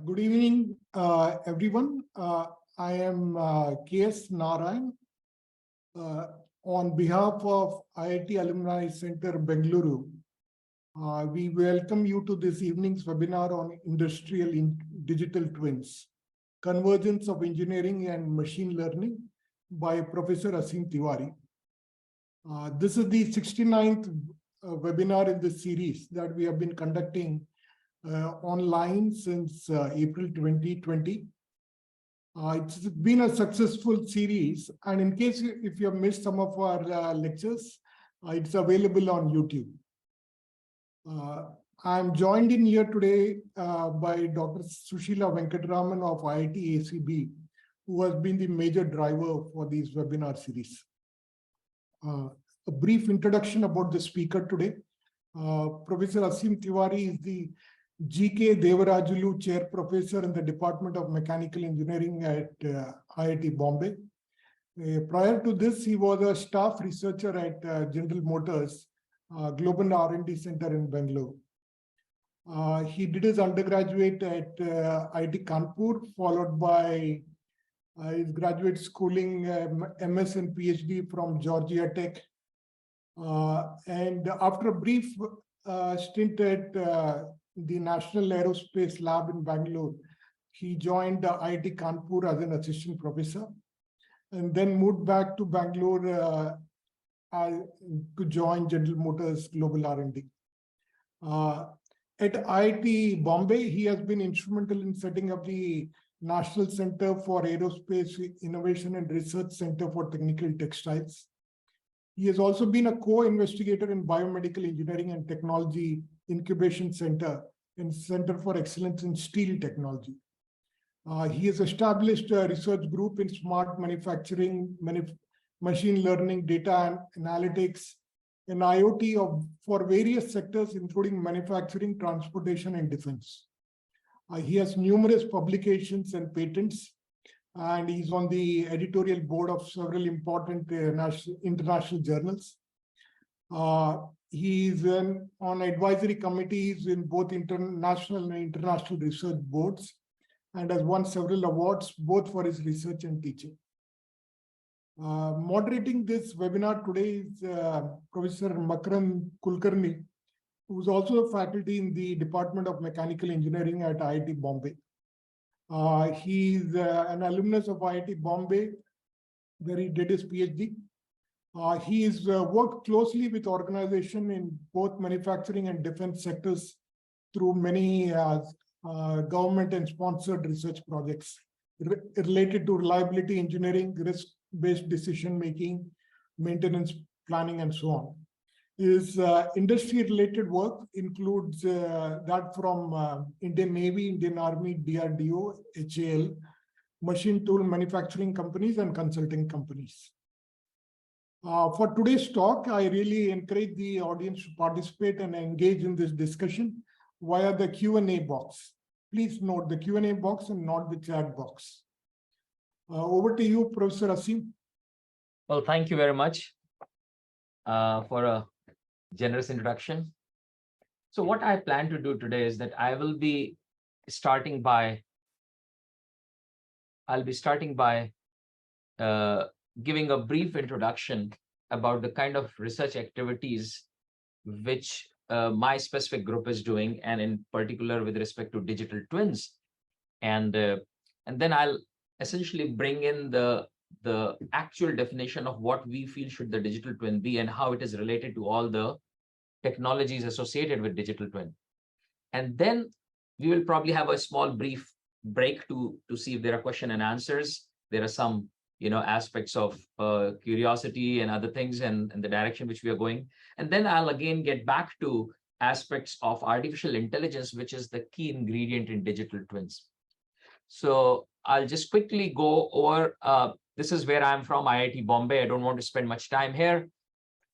Good evening, everyone. I am K.S. Narayan. On behalf of IIT Alumni Center, Bengaluru, we welcome you to this evening's webinar on industrial digital twins, Convergence of Engineering and Machine Learning by Professor Asim Tewari. This is the 69th webinar in this series that we have been conducting online since April 2020. It's been a successful series, and in case if you have missed some of our lectures, it's available on YouTube. I'm joined in here today by Dr. Sushila Venkatraman of IITACB, who has been the major driver for these webinar series. A brief introduction about the speaker today. Professor Asim Tewari is the G.K. Devarajulu Chair Professor in the Department of Mechanical Engineering at IIT Bombay. Prior to this, he was a staff researcher at General Motors Global R&D Center in Bangalore. He did his undergraduate at IIT Kanpur, followed by his graduate schooling, MS and PhD from Georgia Tech. And after a brief stint at the National Aerospace Lab in Bangalore, he joined IIT Kanpur as an assistant professor, and then moved back to Bangalore to join General Motors Global R&D. At IIT Bombay, he has been instrumental in setting up the National Center for Aerospace Innovation and Research Center for Technical Textiles. He has also been a co-investigator in Biomedical Engineering and Technology Incubation Center and Center for Excellence in Steel Technology. He has established a research group in smart manufacturing, machine learning, data analytics, and IoT for various sectors, including manufacturing, transportation, and defense. He has numerous publications and patents, and he's on the editorial board of several important international journals. He's on advisory committees in both international and international research boards, and has won several awards both for his research and teaching. Moderating this webinar today is Professor Makran Kulkarni, who is also a faculty in the Department of Mechanical Engineering at IIT Bombay. He's an alumnus of IIT Bombay, where he did his PhD. He's worked closely with organizations in both manufacturing and defense sectors through many government and sponsored research projects related to reliability engineering, risk-based decision-making, maintenance planning, and so on. His industry-related work includes that from Indian Navy, Indian Army, DRDO, HAL, machine tool manufacturing companies, and consulting companies. For today's talk, I really encourage the audience to participate and engage in this discussion via the Q&A box. Please note the Q&A box and not the chat box. Over to you, Professor Asim. Well, thank you very much for a generous introduction. So what I plan to do today is that I'll be starting by giving a brief introduction about the kind of research activities which my specific group is doing, and in particular with respect to digital twins. And then I'll essentially bring in the actual definition of what we feel should the digital twin be and how it is related to all the technologies associated with digital twin. And then we will probably have a small brief break to see if there are question and answers. There are some aspects of curiosity and other things and the direction which we are going. And then I'll again get back to aspects of artificial intelligence, which is the key ingredient in digital twins. So I'll just quickly go over, this is where I'm from, IIT Bombay. I don't want to spend much time here.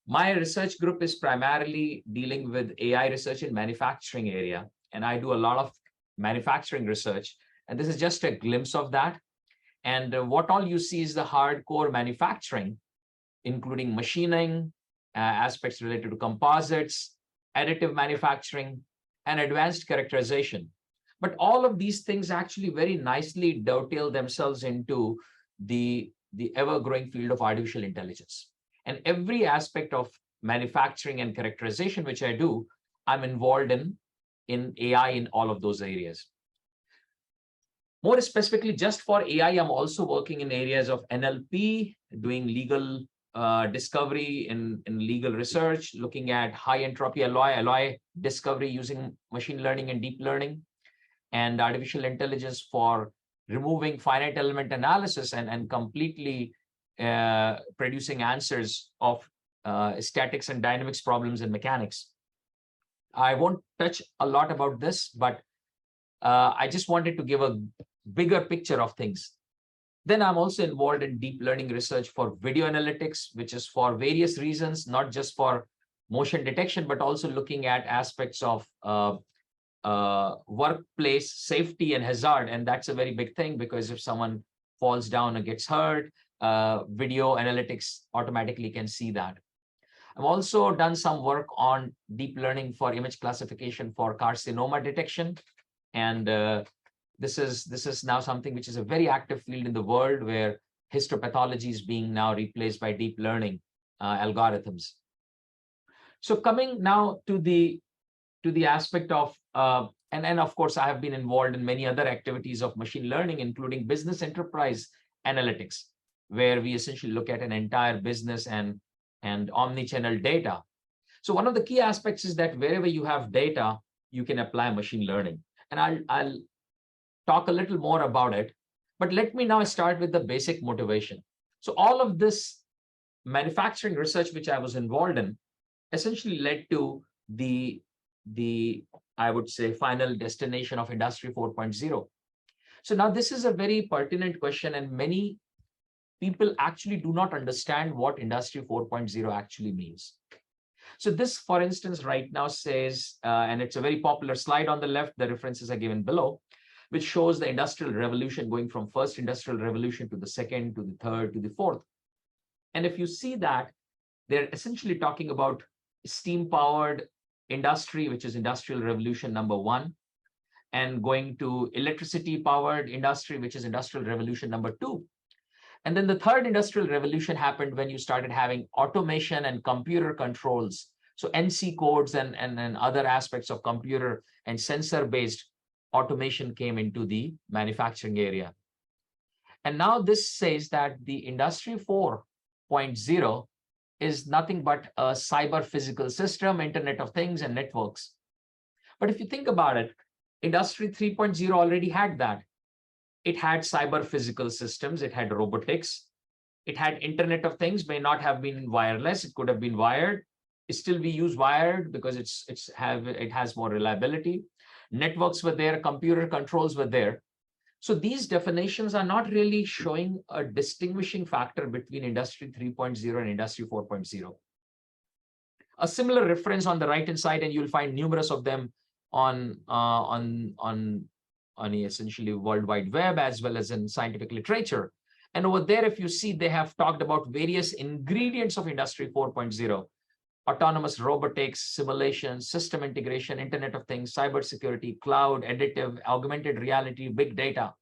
My research group is primarily dealing with AI research in manufacturing area, and I do a lot of manufacturing research. And this is just a glimpse of that. And what all you see is the hardcore manufacturing, including machining, aspects related to composites, additive manufacturing, and advanced characterization. But all of these things actually very nicely dovetail themselves into the ever-growing field of artificial intelligence. And every aspect of manufacturing and characterization, which I do, I'm involved in AI in all of those areas. More specifically, just for AI, I'm also working in areas of NLP, doing legal discovery in legal research, looking at high entropy alloy discovery using machine learning and deep learning, and artificial intelligence for removing finite element analysis and completely producing answers of statics and dynamics problems in mechanics. I won't touch a lot about this, but I just wanted to give a bigger picture of things. Then I'm also involved in deep learning research for video analytics, which is for various reasons, not just for motion detection, but also looking at aspects of workplace safety and hazard. And that's a very big thing, because if someone falls down or gets hurt, video analytics automatically can see that. I've also done some work on deep learning for image classification for carcinoma detection. And this is now something which is a very active field in the world, where histopathology is being now replaced by deep learning algorithms. So coming now to the aspect of, and of course, I have been involved in many other activities of machine learning, including business enterprise analytics, where we essentially look at an entire business and omni-channel data. So one of the key aspects is that wherever you have data, you can apply machine learning. And I'll talk a little more about it, but let me now start with the basic motivation. So all of this manufacturing research, which I was involved in, essentially led to the I would say, final destination of Industry 4.0. So now this is a very pertinent question, and many people actually do not understand what Industry 4.0 actually means. So this, for instance, right now says, and it's a very popular slide on the left, the references are given below, which shows the industrial revolution going from first industrial revolution to the second, to the third, to the fourth. And if you see that, they're essentially talking about steam-powered industry, which is industrial revolution number 1, and going to electricity-powered industry, which is industrial revolution number 2. And then the third industrial revolution happened when you started having automation and computer controls. So NC codes and other aspects of computer and sensor-based automation came into the manufacturing area. And now this says that the Industry 4.0 is nothing but a cyber-physical system, Internet of Things, and networks. But if you think about it, Industry 3.0 already had that. It had cyber-physical systems, it had robotics, it had Internet of Things, may not have been wireless, it could have been wired. Still, we use wired because it has more reliability. Networks were there, computer controls were there. So these definitions are not really showing a distinguishing factor between Industry 3.0 and Industry 4.0. A similar reference on the right-hand side, and you'll find numerous of them on essentially World Wide Web, as well as in scientific literature. And over there, if you see, they have talked about various ingredients of Industry 4.0. Autonomous robotics, simulation, system integration, Internet of Things, cybersecurity, cloud, additive, augmented reality, big data.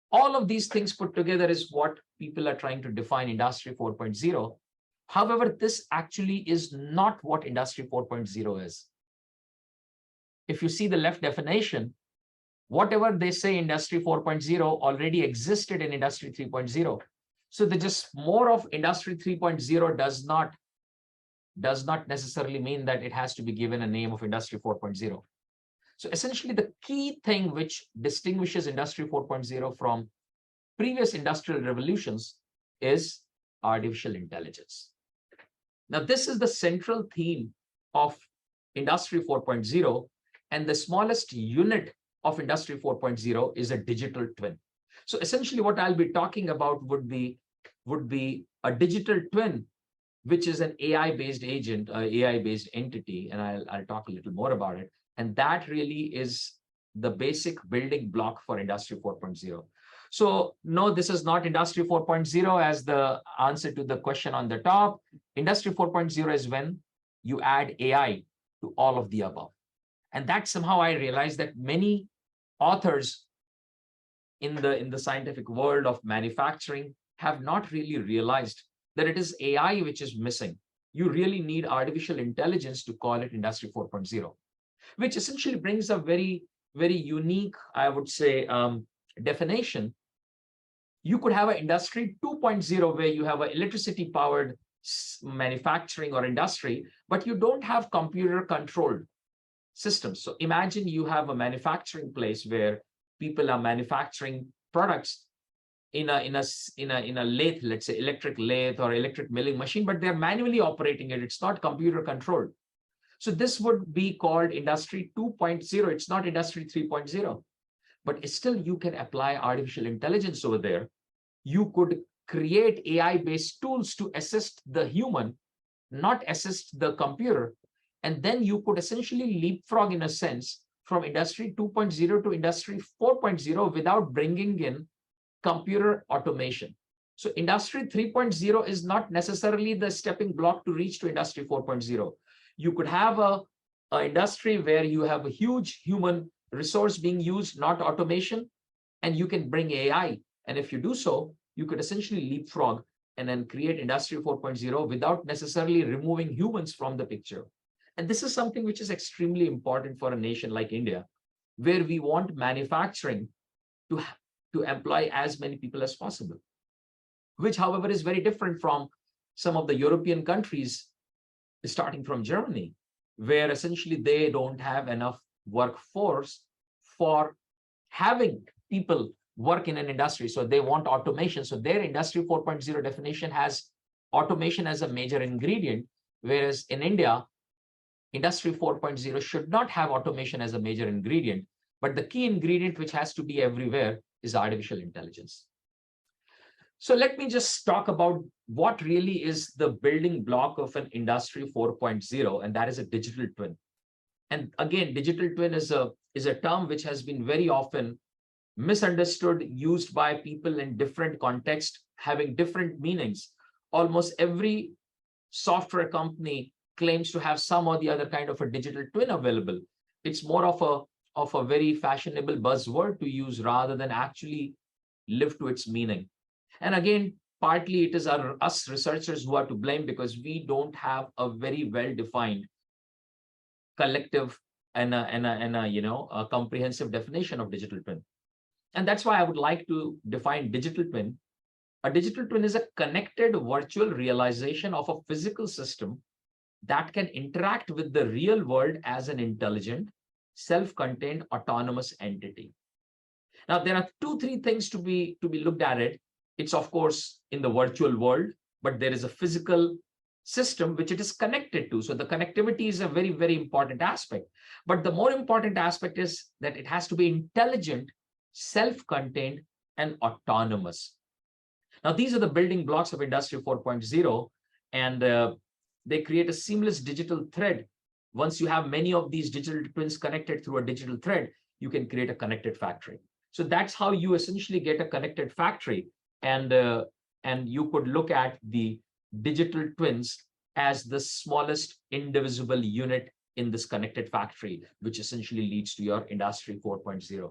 All of these things put together is what people are trying to define Industry 4.0. However, this actually is not what Industry 4.0 is. If you see the left definition, whatever they say Industry 4.0 already existed in Industry 3.0. So the just more of Industry 3.0 does not necessarily mean that it has to be given a name of Industry 4.0. So essentially, the key thing which distinguishes Industry 4.0 from previous industrial revolutions is artificial intelligence. Now, this is the central theme of Industry 4.0, and the smallest unit of Industry 4.0 is a digital twin. So essentially, what I'll be talking about would be a digital twin, which is an AI-based agent, AI-based entity, and I'll talk a little more about it. And that really is the basic building block for Industry 4.0. So no, this is not Industry 4.0 as the answer to the question on the top. Industry 4.0 is when you add AI to all of the above. And that somehow I realized that many authors in the scientific world of manufacturing have not really realized that it is AI which is missing. You really need artificial intelligence to call it Industry 4.0, which essentially brings a very, very unique, I would say, definition. You could have an Industry 2.0 where you have an electricity powered manufacturing or industry, but you don't have computer controlled systems. So imagine you have a manufacturing place where people are manufacturing products in a lathe, let's say electric lathe or electric milling machine, but they're manually operating it. It's not computer controlled. So this would be called Industry 2.0. It's not Industry 3.0, but still you can apply artificial intelligence over there. You could create AI-based tools to assist the human, not assist the computer. And then you could essentially leapfrog, in a sense, from Industry 2.0 to Industry 4.0 without bringing in computer automation. So Industry 3.0 is not necessarily the stepping block to reach to Industry 4.0. You could have a industry where you have a huge human resource being used, not automation, and you can bring AI. And if you do so, you could essentially leapfrog and then create Industry 4.0 without necessarily removing humans from the picture. And this is something which is extremely important for a nation like India, where we want manufacturing to employ as many people as possible, which, however, is very different from some of the European countries, starting from Germany, where essentially they don't have enough workforce for having people work in an industry. So they want automation. So their Industry 4.0 definition has automation as a major ingredient, whereas in India, Industry 4.0 should not have automation as a major ingredient, but the key ingredient which has to be everywhere is artificial intelligence. So let me just talk about what really is the building block of an Industry 4.0, and that is a digital twin. And again, digital twin is a term which has been very often misunderstood, used by people in different contexts, having different meanings. Almost every software company claims to have some or the other kind of a digital twin available. It's more of a very fashionable buzzword to use rather than actually live to its meaning. And again, partly it is us researchers who are to blame, because we don't have a very well-defined collective and a comprehensive definition of digital twin. And that's why I would like to define digital twin. A digital twin is a connected virtual realization of a physical system that can interact with the real world as an intelligent, self-contained, autonomous entity. Now, there are 2-3 things to be looked at it. It's, of course, in the virtual world, but there is a physical system which it is connected to. So the connectivity is a very, very important aspect. But the more important aspect is that it has to be intelligent, self-contained, and autonomous. Now, these are the building blocks of Industry 4.0, and they create a seamless digital thread. Once you have many of these digital twins connected through a digital thread, you can create a connected factory. So that's how you essentially get a connected factory. And you could look at the digital twins as the smallest indivisible unit in this connected factory, which essentially leads to your Industry 4.0.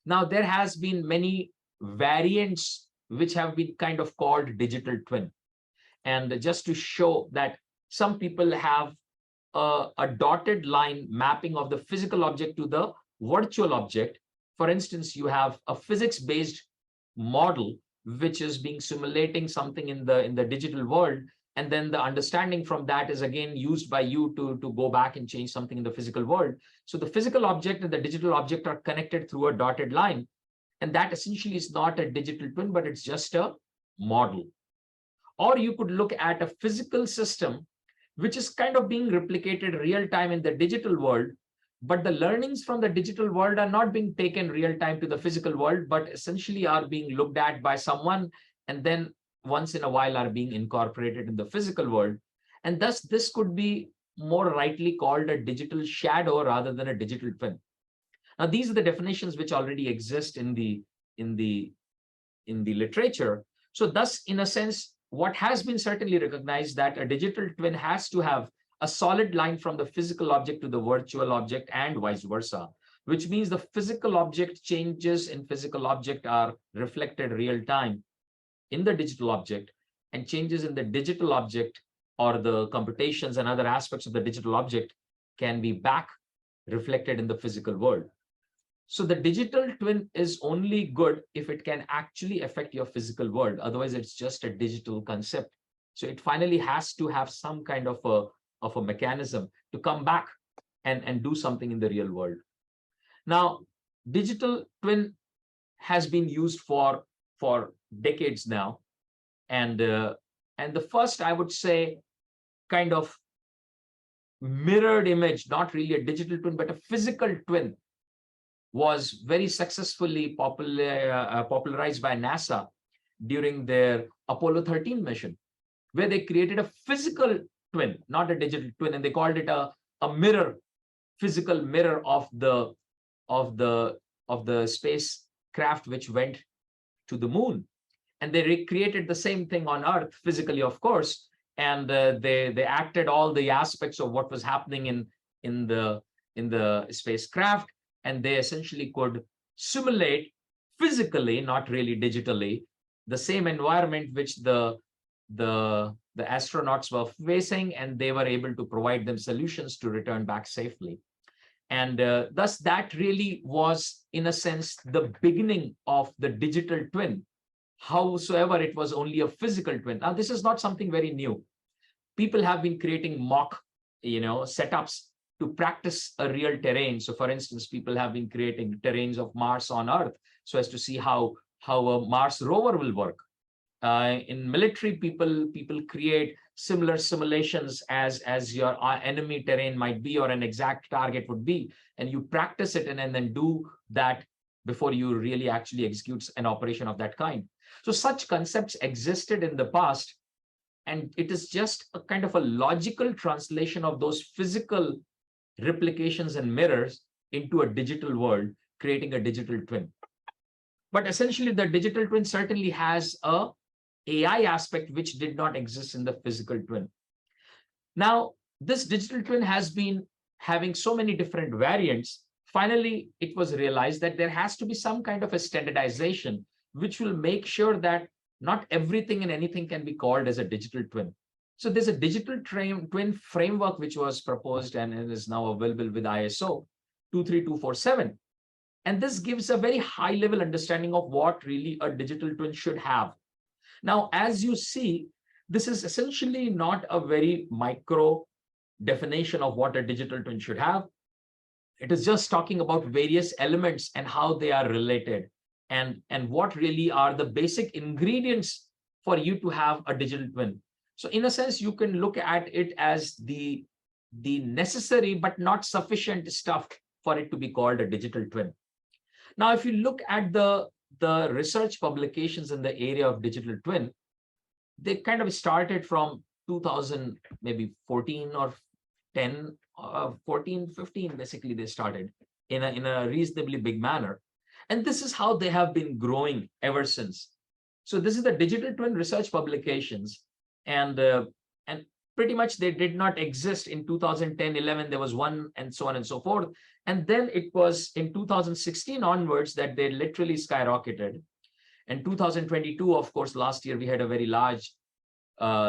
Now, there has been many variants which have been kind of called digital twin. And just to show that some people have a dotted line mapping of the physical object to the virtual object. For instance, you have a physics-based model which is being simulating something in the digital world, and then the understanding from that is again used by you to go back and change something in the physical world. So the physical object and the digital object are connected through a dotted line, and that essentially is not a digital twin, but it's just a model. Or you could look at a physical system which is kind of being replicated real time in the digital world, but the learnings from the digital world are not being taken real time to the physical world, but essentially are being looked at by someone, and then once in a while are being incorporated in the physical world. And thus, this could be more rightly called a digital shadow rather than a digital twin. Now, these are the definitions which already exist in the literature. So thus, in a sense, what has been certainly recognized that a digital twin has to have a solid line from the physical object to the virtual object and vice versa. which means the physical object changes in physical object are reflected real time in the digital object, and changes in the digital object or the computations and other aspects of the digital object can be back reflected in the physical world. So the digital twin is only good if it can actually affect your physical world. Otherwise, it's just a digital concept. So it finally has to have some kind of a mechanism to come back and do something in the real world. Now, digital twin has been used for decades now. And the first, I would say, kind of mirrored image, not really a digital twin, but a physical twin, was very successfully popularized by NASA during their Apollo 13 mission, where they created a physical twin, not a digital twin, and they called it a mirror, physical mirror of the spacecraft which went to the moon. And they recreated the same thing on Earth physically, of course, and they acted all the aspects of what was happening in the spacecraft, and they essentially could simulate physically, not really digitally, the same environment which the astronauts were facing, and they were able to provide them solutions to return back safely. And thus, that really was, in a sense, the beginning of the digital twin. Howsoever, it was only a physical twin. Now, this is not something very new. People have been creating mock, setups to practice a real terrain. So, for instance, people have been creating terrains of Mars on Earth so as to see how a Mars rover will work. In military, people create similar simulations as your enemy terrain might be, or an exact target would be, and you practice it and then do that before you really actually execute an operation of that kind. So such concepts existed in the past, and it is just a kind of a logical translation of those physical replications and mirrors into a digital world, creating a digital twin. But essentially, the digital twin certainly has a AI aspect which did not exist in the physical twin. Now, this digital twin has been having so many different variants. Finally, it was realized that there has to be some kind of a standardization which will make sure that not everything and anything can be called as a digital twin. So there's a digital twin framework which was proposed and is now available with ISO 23247. And this gives a very high level understanding of what really a digital twin should have. Now, as you see, this is essentially not a very micro definition of what a digital twin should have. It is just talking about various elements and how they are related, and what really are the basic ingredients for you to have a digital twin. So in a sense, you can look at it as the necessary but not sufficient stuff for it to be called a digital twin. Now, if you look at the research publications in the area of digital twin, they kind of started from 2000, maybe 14 or 10, 14, 15, basically they started in a reasonably big manner. And this is how they have been growing ever since. So this is the digital twin research publications. And pretty much they did not exist in 2010, 11, there was one, and so on and so forth. And then it was in 2016 onwards that they literally skyrocketed. And 2022, of course, last year, we had a very large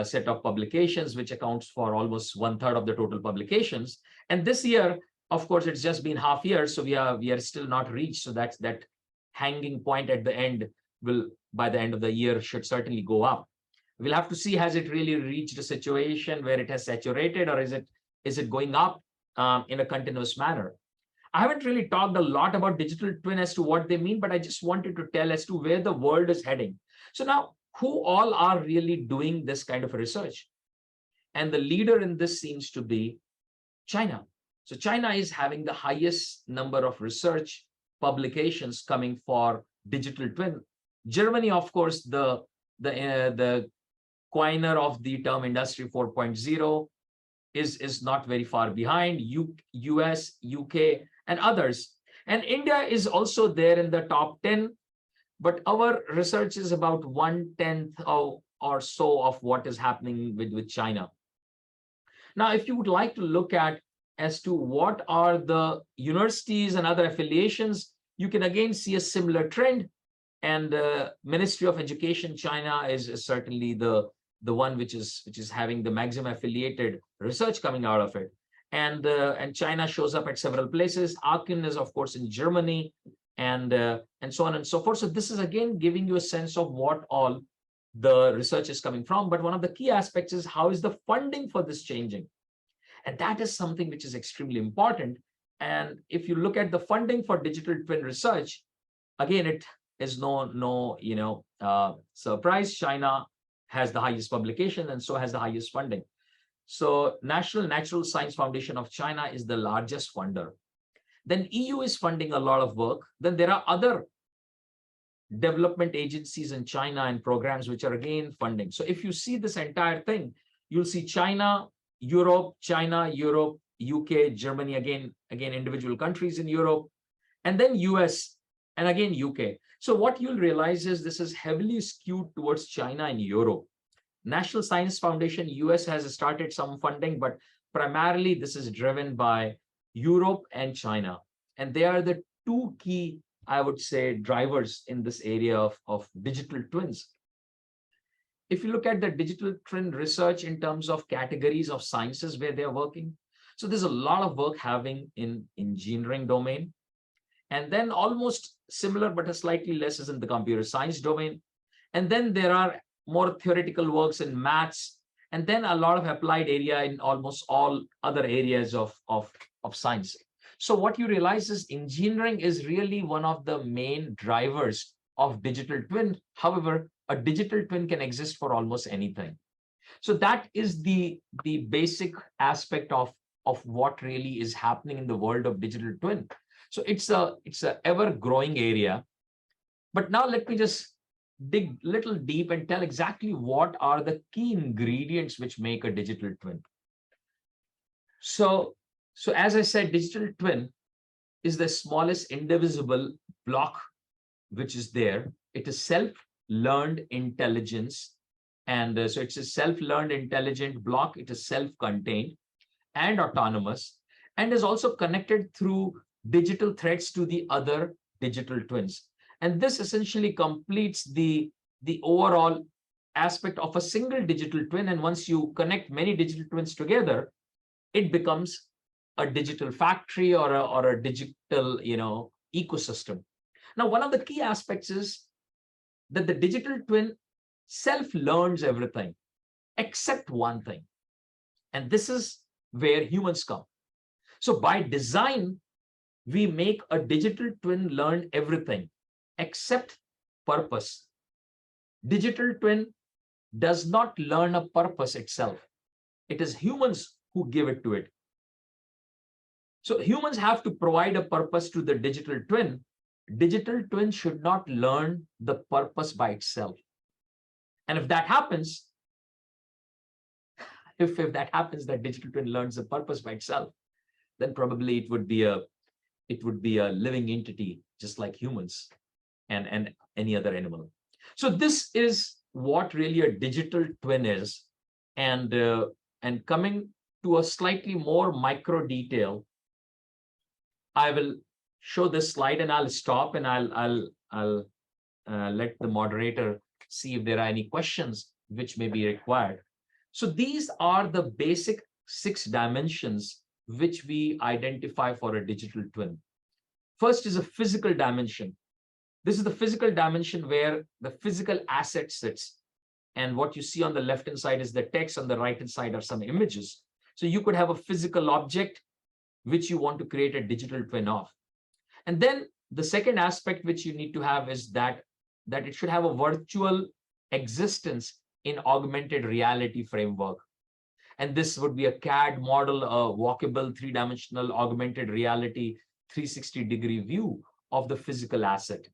set of publications, which accounts for almost 1/3 of the total publications. And this year, of course, it's just been half year, so we are still not reached. So that's that hanging point at the end will, by the end of the year, should certainly go up. We'll have to see, has it really reached a situation where it has saturated, or is it going up in a continuous manner? I haven't really talked a lot about digital twin as to what they mean, but I just wanted to tell as to where the world is heading. So now, who all are really doing this kind of research? And the leader in this seems to be China. So China is having the highest number of research publications coming for digital twin. Germany, of course, the coiner of the term Industry 4.0 is not very far behind. US, UK, and others. And India is also there in the top 10, but our research is about 1/10 or so of what is happening with China. Now, if you would like to look at as to what are the universities and other affiliations, you can again see a similar trend. And Ministry of Education China is certainly the one which is having the maximum affiliated research coming out of it. And China shows up at several places. Aachen is, of course, in Germany, and so on and so forth. So this is again giving you a sense of what all the research is coming from. But one of the key aspects is how is the funding for this changing? And that is something which is extremely important. And if you look at the funding for digital twin research, again, it is no surprise. China has the highest publication and so has the highest funding. So National Natural Science Foundation of China is the largest funder. Then EU is funding a lot of work. Then there are other development agencies in China and programs which are again funding. So if you see this entire thing, you'll see China, Europe, UK, Germany, again individual countries in Europe, and then US, and again UK. So what you'll realize is this is heavily skewed towards China and Europe. National Science Foundation, US, has started some funding, but primarily this is driven by Europe and China. And they are the two key, I would say, drivers in this area of digital twins. If you look at the digital twin research in terms of categories of sciences where they're working, so there's a lot of work having in engineering domain. And then almost similar, but a slightly less, is in the computer science domain. And then there are more theoretical works in maths, and then a lot of applied area in almost all other areas of science. So what you realize is engineering is really one of the main drivers of digital twin. However, a digital twin can exist for almost anything. So that is the basic aspect of what really is happening in the world of digital twin. So it's a ever growing area. But now let me just dig little deep and tell exactly what are the key ingredients which make a digital twin. So as I said, digital twin is the smallest indivisible block which is there. It is self-learned intelligence. And so it's a self-learned intelligent block. It is self-contained and autonomous, and is also connected through digital threads to the other digital twins. And this essentially completes the overall aspect of a single digital twin. And once you connect many digital twins together, it becomes a digital factory or a digital ecosystem. Now, one of the key aspects is that the digital twin self-learns everything except one thing. And this is where humans come. So by design, we make a digital twin learn everything except purpose. Digital twin does not learn a purpose itself. It is humans who give it to it. So humans have to provide a purpose to the digital twin. Digital twin should not learn the purpose by itself. And if that happens, if that happens, that digital twin learns the purpose by itself, then probably it would be a living entity, just like humans and any other animal. So this is what really a digital twin is. And coming to a slightly more micro detail, I will show this slide and I'll stop and I'll let the moderator see if there are any questions which may be required. So these are the basic 6 dimensions which we identify for a digital twin. First is a physical dimension. This is the physical dimension where the physical asset sits. And what you see on the left-hand side is the text, on the right-hand side are some images. So you could have a physical object which you want to create a digital twin of. And then the second aspect which you need to have is that it should have a virtual existence in augmented reality framework. And this would be a CAD model, a walkable 3-dimensional augmented reality 360-degree view of the physical asset.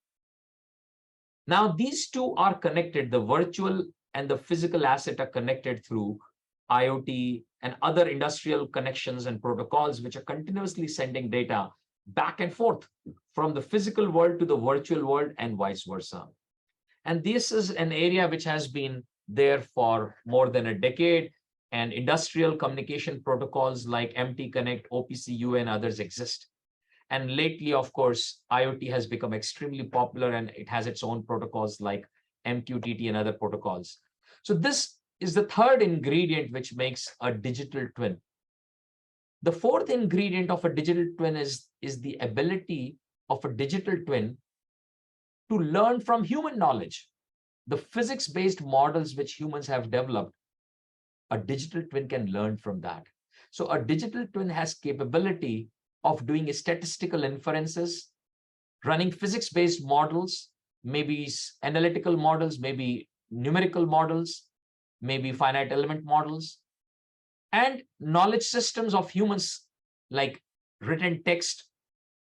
Now, these two are connected. The virtual and the physical asset are connected through IoT and other industrial connections and protocols, which are continuously sending data back and forth from the physical world to the virtual world and vice versa. And this is an area which has been there for more than a decade. and industrial communication protocols like MT Connect, OPCU, and others exist. And lately, of course, IoT has become extremely popular and it has its own protocols like MQTT and other protocols. So this is the third ingredient which makes a digital twin. The fourth ingredient of a digital twin is the ability of a digital twin to learn from human knowledge. The physics-based models which humans have developed, a digital twin can learn from that. So a digital twin has capability of doing statistical inferences, running physics-based models, maybe analytical models, maybe numerical models, maybe finite element models, and knowledge systems of humans like written text,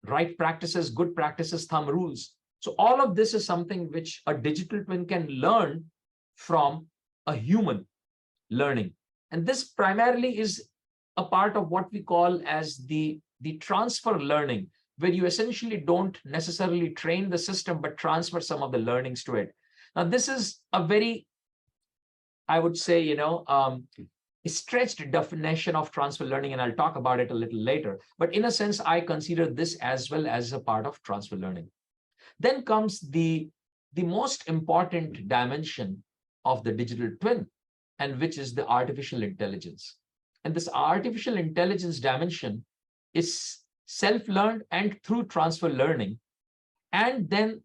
right practices, good practices, thumb rules. So all of this is something which a digital twin can learn from a human learning. And this primarily is a part of what we call as the transfer learning, where you essentially don't necessarily train the system, but transfer some of the learnings to it. Now, this is a very, I would say, stretched definition of transfer learning, and I'll talk about it a little later. But in a sense, I consider this as well as a part of transfer learning. Then comes the most important dimension of the digital twin, and which is the artificial intelligence. And this artificial intelligence dimension is self-learned and through transfer learning. And then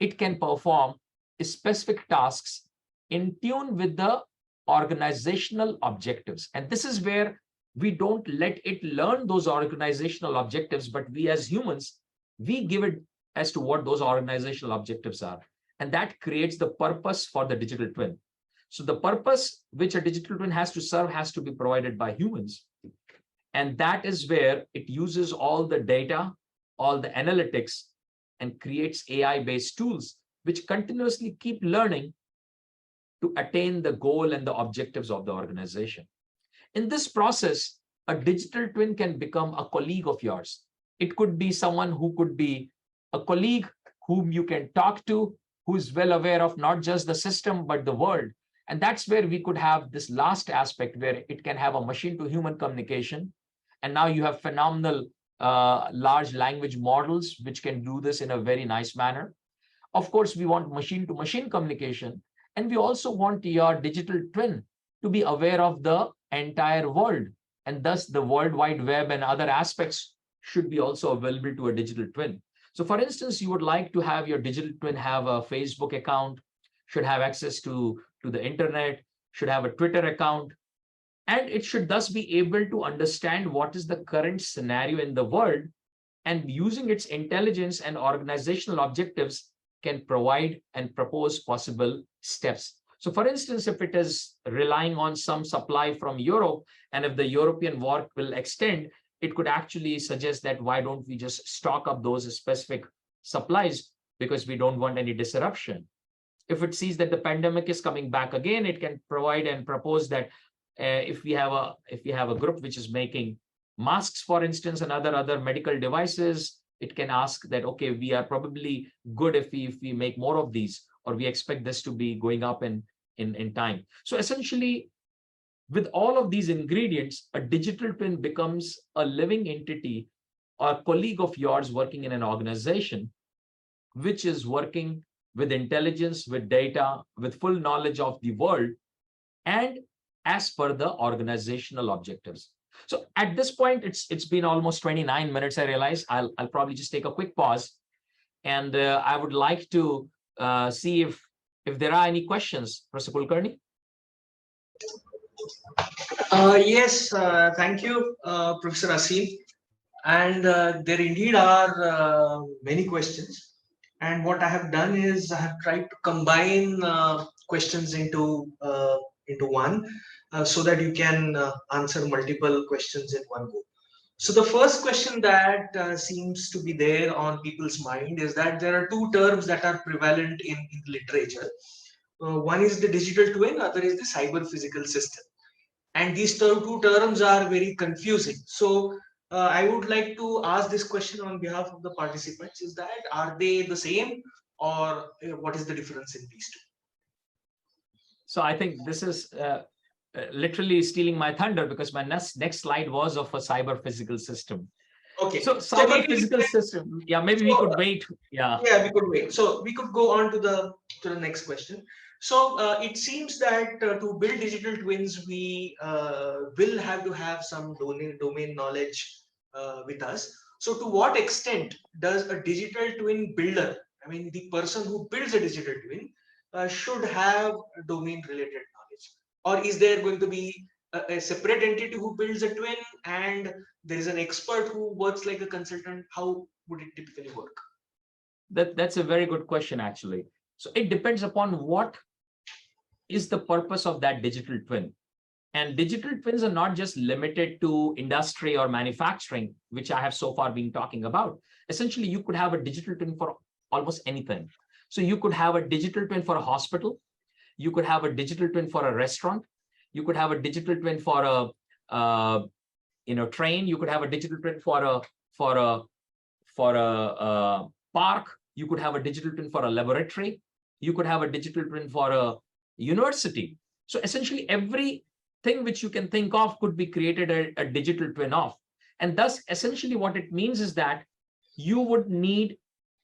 it can perform specific tasks in tune with the organizational objectives. And this is where we don't let it learn those organizational objectives, but we as humans, we give it as to what those organizational objectives are. And that creates the purpose for the digital twin. So the purpose which a digital twin has to serve has to be provided by humans. And that is where it uses all the data, all the analytics, and creates AI-based tools which continuously keep learning to attain the goal and the objectives of the organization. In this process, a digital twin can become a colleague of yours. It could be someone who could be a colleague whom you can talk to, who is well aware of not just the system, but the world. And that's where we could have this last aspect where it can have a machine-to-human communication. And now you have phenomenal large language models which can do this in a very nice manner. Of course, we want machine-to-machine communication. And we also want your digital twin to be aware of the entire world. And thus, the World Wide Web and other aspects should be also available to a digital twin. So for instance, you would like to have your digital twin have a Facebook account, should have access to the internet, should have a Twitter account, and it should thus be able to understand what is the current scenario in the world, and using its intelligence and organizational objectives can provide and propose possible steps. So for instance, if it is relying on some supply from Europe, and if the European war will extend, it could actually suggest that why don't we just stock up those specific supplies because we don't want any disruption. If it sees that the pandemic is coming back again, it can provide and propose that if we have a group which is making masks, for instance, and other medical devices, it can ask that, okay, we are probably good if we make more of these, or we expect this to be going up in time. So essentially, with all of these ingredients, a digital twin becomes a living entity or colleague of yours working in an organization, which is working with intelligence, with data, with full knowledge of the world, and as per the organizational objectives. So at this point, it's been almost 29 minutes, I realize. I'll probably just take a quick pause. And I would like to see if there are any questions, Professor Kulkarni. Yes, thank you, Professor Asim. And there indeed are many questions. And what I have done is I have tried to combine questions into one so that you can answer multiple questions in one go. So the first question that seems to be there on people's mind is that there are two terms that are prevalent in literature. One is the digital twin, other is the cyber-physical system. And these two terms are very confusing. So I would like to ask this question on behalf of the participants, is that are they the same, or what is the difference in these two? So I think this is literally stealing my thunder because my next slide was of a cyber physical system. Okay. So cyber physical system, yeah, maybe we could wait. Yeah. Yeah, we could wait. So we could go on to the next question. So it seems that to build digital twins, we will have to have some domain knowledge with us. So to what extent does a digital twin builder, I mean the person who builds a digital twin, should have domain related knowledge, or is there going to be a separate entity who builds a twin and there is an expert who works like a consultant? How would it typically work? That's a very good question, actually. So it depends upon what is the purpose of that digital twin. And digital twins are not just limited to industry or manufacturing, which I have so far been talking about. Essentially, you could have a digital twin for almost anything. So you could have a digital twin for a hospital. You could have a digital twin for a restaurant. You could have a digital twin for a train. You could have a digital twin for a park. You could have a digital twin for a laboratory. You could have a digital twin for a university. So essentially, everything which you can think of could be created a digital twin of. And thus, essentially, what it means is that you would need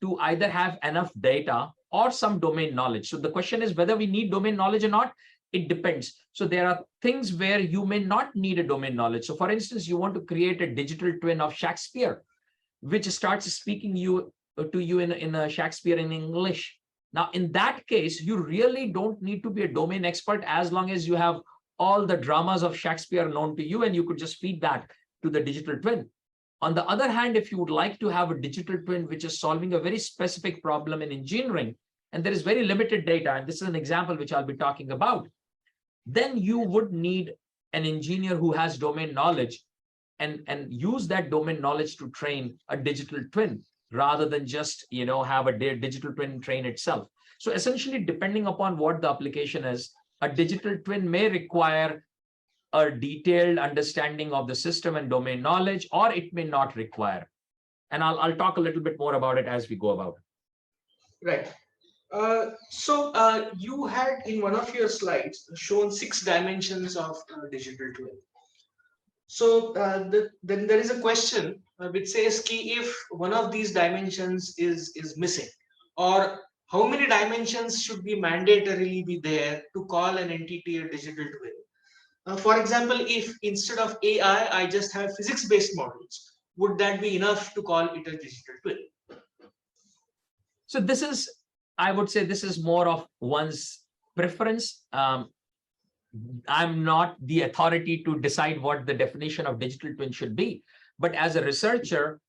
to either have enough data or some domain knowledge. So the question is whether we need domain knowledge or not. It depends. So there are things where you may not need a domain knowledge. So for instance, you want to create a digital twin of Shakespeare, which starts speaking to you in a Shakespeare in English. Now, in that case, you really don't need to be a domain expert as long as you have all the dramas of Shakespeare known to you, and you could just feed that to the digital twin. On the other hand, if you would like to have a digital twin which is solving a very specific problem in engineering, and there is very limited data, and this is an example which I'll be talking about, then you would need an engineer who has domain knowledge and use that domain knowledge to train a digital twin rather than just have a digital twin train itself. So essentially, depending upon what the application is, a digital twin may require a detailed understanding of the system and domain knowledge, or it may not require. And I'll talk a little bit more about it as we go about. Right. So you had in one of your slides shown 6 dimensions of digital twin. So then there is a question which says if one of these dimensions is missing, or how many dimensions should be mandatorily be there to call an entity a digital twin? For example, if instead of AI, I just have physics-based models, would that be enough to call it a digital twin? So I would say this is more of one's preference. I'm not the authority to decide what the definition of digital twin should be. But as a researcher,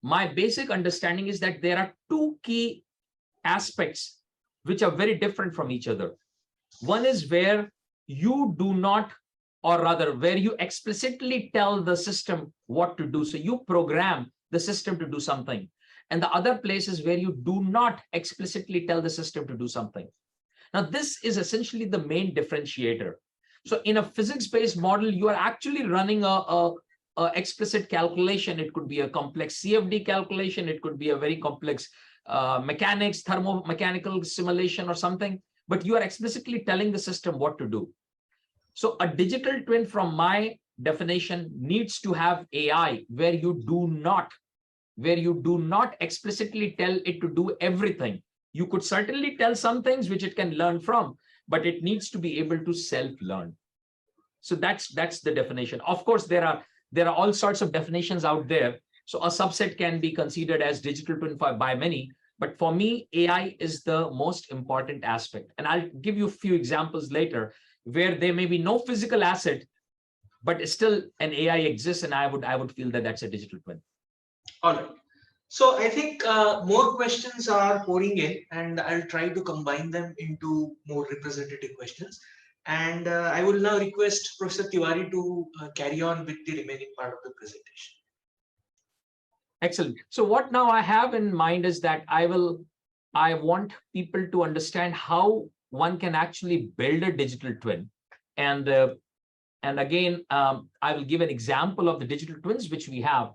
my basic understanding is that there are 2 key aspects which are very different from each other. One is where you do not, or rather where you explicitly tell the system what to do. So you program the system to do something. And the other place is where you do not explicitly tell the system to do something. Now, this is essentially the main differentiator. So in a physics-based model, you are actually running a explicit calculation. It could be a complex CFD calculation. It could be a very complex mechanics, thermomechanical simulation or something, but you are explicitly telling the system what to do. So a digital twin, from my definition, needs to have AI where you do not explicitly tell it to do everything. You could certainly tell some things which it can learn from, but it needs to be able to self-learn. So that's the definition. Of course, there are all sorts of definitions out there. So a subset can be considered as digital twin by many, but for me, AI is the most important aspect. And I'll give you a few examples later where there may be no physical asset, but still an AI exists, and I would feel that that's a digital twin. All right. So I think more questions are pouring in, and I'll try to combine them into more representative questions. And I will now request Professor Tewari to carry on with the remaining part of the presentation. Excellent. So what now I have in mind is that I want people to understand how one can actually build a digital twin. And again, I will give an example of the digital twins which we have.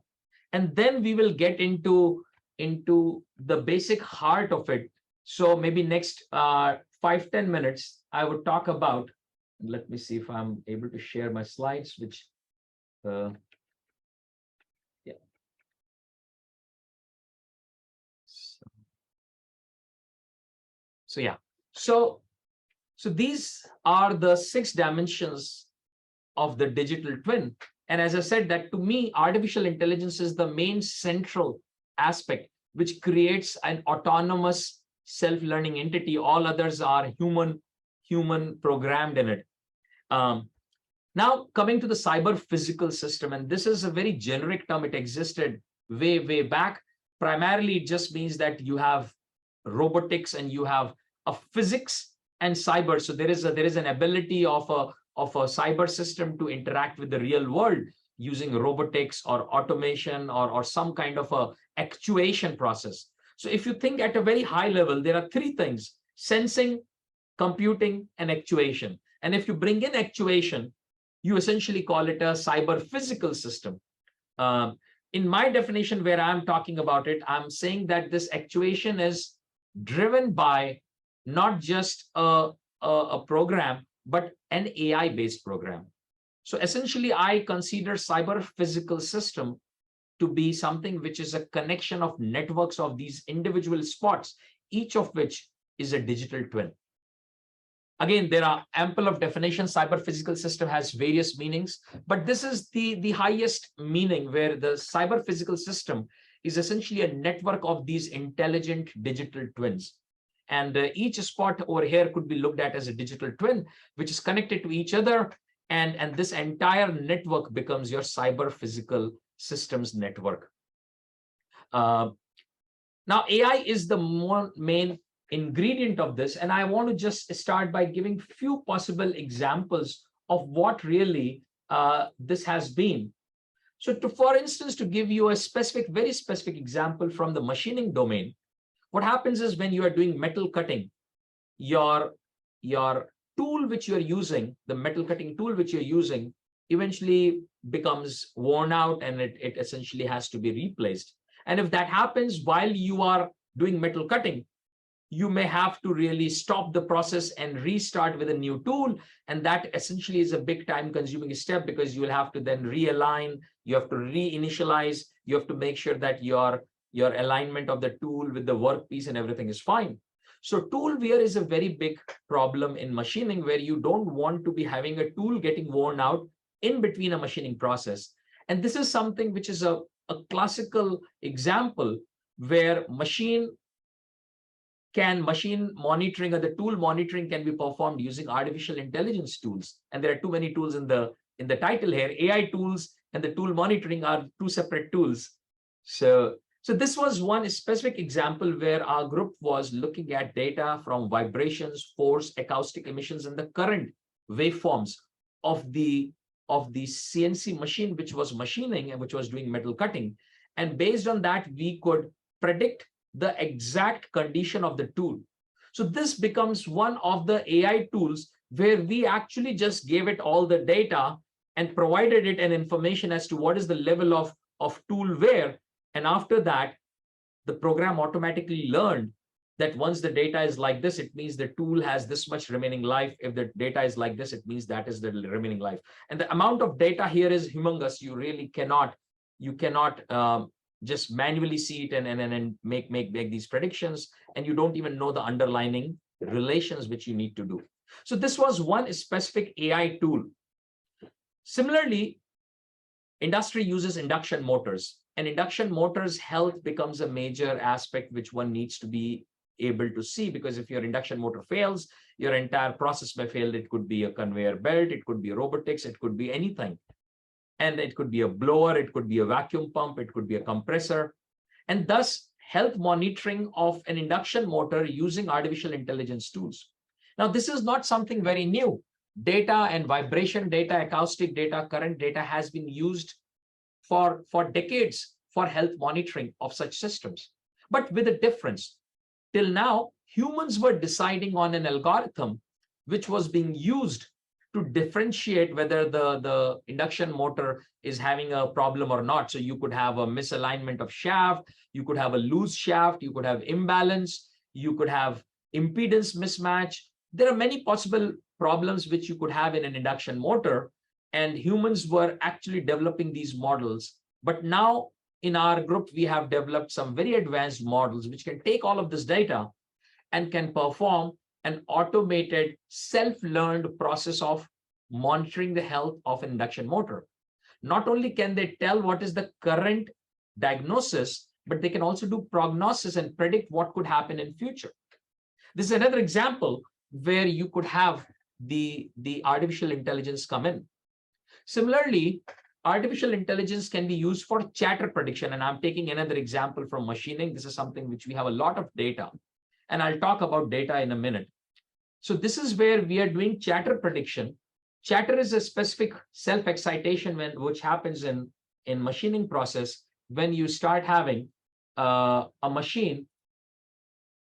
And then we will get into the basic heart of it. So maybe next 5-10 minutes, I would talk about let me see if I'm able to share my slides, which, yeah. So yeah, so these are the 6 dimensions of the digital twin. And as I said, that to me, artificial intelligence is the main central aspect which creates an autonomous self-learning entity. All others are human programmed in it. Now coming to the cyber physical system, and this is a very generic term. It existed way back. Primarily, it just means that you have robotics and you have a physics and cyber. So there is an ability of a cyber system to interact with the real world using robotics or automation or some kind of a actuation process. So if you think at a very high level, there are 3 things: sensing, computing, and actuation. And if you bring in actuation, you essentially call it a cyber physical system. In my definition, where I'm talking about it, I'm saying that this actuation is driven by not just a program, but an AI-based program. So essentially, I consider cyber physical system to be something which is a connection of networks of these individual spots, each of which is a digital twin. Again, there are ample of definitions. Cyber physical system has various meanings, but this is the highest meaning, where the cyber physical system is essentially a network of these intelligent digital twins. And each spot over here could be looked at as a digital twin, which is connected to each other. And this entire network becomes your cyber physical systems network. Now, AI is the main ingredient of this. And I want to just start by giving few possible examples of what really this has been. So for instance, to give you a very specific example from the machining domain, what happens is when you are doing metal cutting, your tool which you're using, the metal cutting tool which you're using, eventually becomes worn out and it essentially has to be replaced. And if that happens while you are doing metal cutting, you may have to really stop the process and restart with a new tool. And that essentially is a big time-consuming step, because you will have to then realign, you have to reinitialize, you have to make sure that your alignment of the tool with the workpiece and everything is fine. So tool wear is a very big problem in machining, where you don't want to be having a tool getting worn out in between a machining process. And this is something which is a classical example where machine monitoring or the tool monitoring can be performed using artificial intelligence tools. And there are too many tools in the title here. AI tools and the tool monitoring are 2 separate tools. So this was one specific example where our group was looking at data from vibrations, force, acoustic emissions, and the current waveforms of the CNC machine which was machining and which was doing metal cutting. And based on that, we could predict the exact condition of the tool. So this becomes one of the AI tools where we actually just gave it all the data and provided it an information as to what is the level of tool wear. And after that, the program automatically learned that once the data is like this, it means the tool has this much remaining life. If the data is like this, it means that is the remaining life. And the amount of data here is humongous. You really cannot just manually see it and make these predictions. And you don't even know the underlying relations which you need to do. So this was one specific AI tool. Similarly, industry uses induction motors. And induction motors health becomes a major aspect which one needs to be able to see, because if your induction motor fails, your entire process may fail. It could be a conveyor belt, it could be robotics, it could be anything. And it could be a blower, it could be a vacuum pump, it could be a compressor. And thus, health monitoring of an induction motor using artificial intelligence tools. Now, this is not something very new. Data and vibration data, acoustic data, current data has been used for decades for health monitoring of such systems. But with a difference. Till now, humans were deciding on an algorithm which was being used to differentiate whether the induction motor is having a problem or not. So you could have a misalignment of shaft, you could have a loose shaft, you could have imbalance, you could have impedance mismatch. There are many possible problems which you could have in an induction motor, and humans were actually developing these models. But now in our group, we have developed some very advanced models which can take all of this data and can perform an automated self-learned process of monitoring the health of an induction motor. Not only can they tell what is the current diagnosis, but they can also do prognosis and predict what could happen in future. This is another example where you could have the artificial intelligence come in. Similarly, artificial intelligence can be used for chatter prediction. And I'm taking another example from machining. This is something which we have a lot of data. And I'll talk about data in a minute. So this is where we are doing chatter prediction. Chatter is a specific self-excitation which happens in machining process when you start having a machine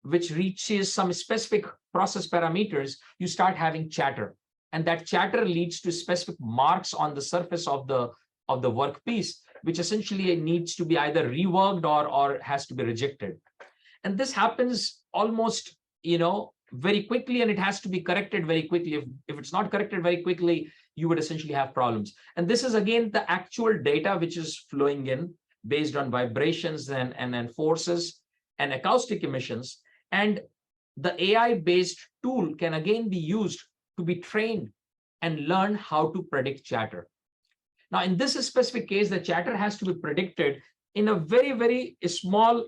which reaches some specific process parameters, you start having chatter. And that chatter leads to specific marks on the surface of the workpiece, which essentially needs to be either reworked or has to be rejected. And this happens almost, very quickly, and it has to be corrected very quickly. If it's not corrected very quickly, you would essentially have problems. And this is again the actual data which is flowing in based on vibrations and forces and acoustic emissions. And the AI-based tool can again be used to be trained and learn how to predict chatter. Now, in this specific case, the chatter has to be predicted in a very, very small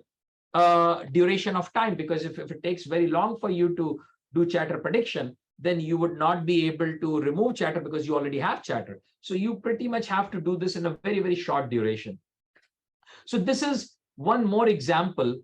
duration of time, because if it takes very long for you to do chatter prediction, then you would not be able to remove chatter because you already have chatter. So you pretty much have to do this in a very, very short duration. So this is one more example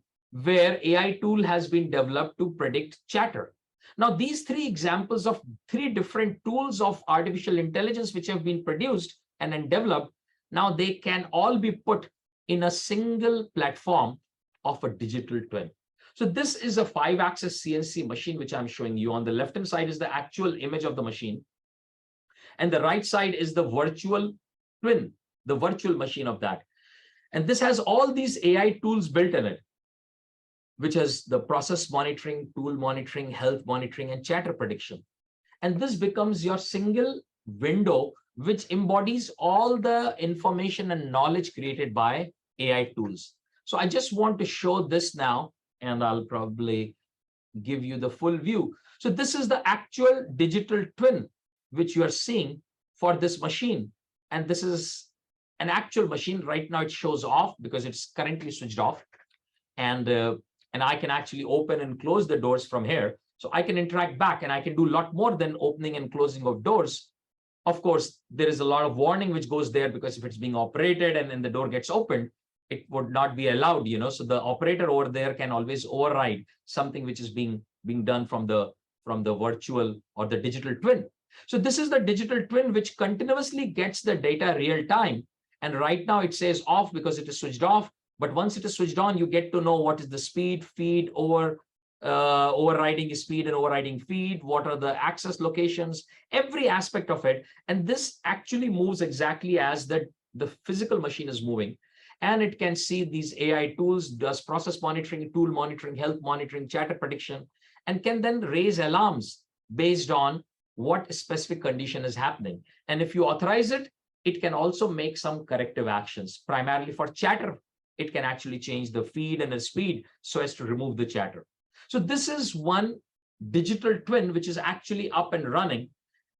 where AI tool has been developed to predict chatter. Now, these three examples of three different tools of artificial intelligence which have been produced and then developed, now they can all be put in a single platform of a digital twin. So this is a 5-axis CNC machine, which I'm showing you. On the left-hand side is the actual image of the machine. And the right side is the virtual twin, the virtual machine of that. And this has all these AI tools built in it, which has the process monitoring, tool monitoring, health monitoring, and chatter prediction. And this becomes your single window, which embodies all the information and knowledge created by AI tools. So I just want to show this now, and I'll probably give you the full view. So this is the actual digital twin, which you are seeing for this machine. And this is an actual machine. Right now it shows off because it's currently switched off. And I can actually open and close the doors from here. So I can interact back, and I can do a lot more than opening and closing of doors. Of course, there is a lot of warning which goes there, because if it's being operated and then the door gets opened, it would not be allowed, So the operator over there can always override something which is being done from the virtual or the digital twin. So this is the digital twin which continuously gets the data real time. And right now it says off because it is switched off. But once it is switched on, you get to know what is the speed, feed, overriding speed and overriding feed, what are the access locations, every aspect of it. And this actually moves exactly as the physical machine is moving. And it can see these AI tools, does process monitoring, tool monitoring, health monitoring, chatter prediction, and can then raise alarms based on what specific condition is happening. And if you authorize it, it can also make some corrective actions. Primarily for chatter, it can actually change the feed and the speed so as to remove the chatter. So this is one digital twin which is actually up and running.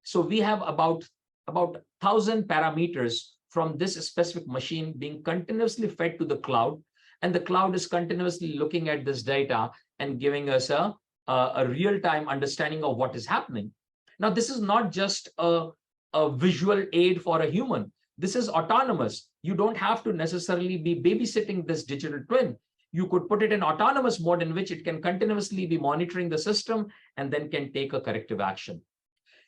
So we have about 1,000 parameters from this specific machine being continuously fed to the cloud. And the cloud is continuously looking at this data and giving us a real-time understanding of what is happening. Now, this is not just a visual aid for a human. This is autonomous. You don't have to necessarily be babysitting this digital twin. You could put it in autonomous mode in which it can continuously be monitoring the system and then can take a corrective action.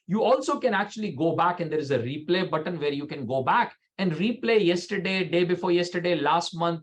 You also can actually go back, and there is a replay button where you can go back and replay yesterday, day before yesterday, last month,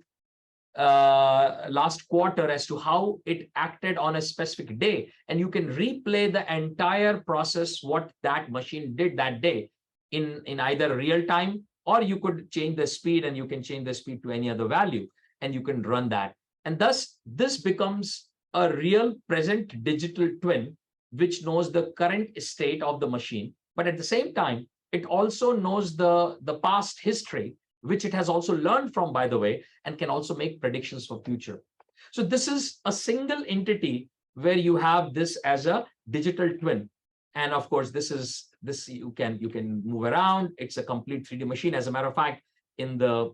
last quarter as to how it acted on a specific day. And you can replay the entire process, what that machine did that day in either real time, or you could change the speed, and you can change the speed to any other value, and you can run that. And thus, this becomes a real present digital twin, which knows the current state of the machine, but at the same time, it also knows the past history, which it has also learned from, by the way, and can also make predictions for future. So this is a single entity where you have this as a digital twin. And of course, this you can move around. It's a complete 3D machine. As a matter of fact, in the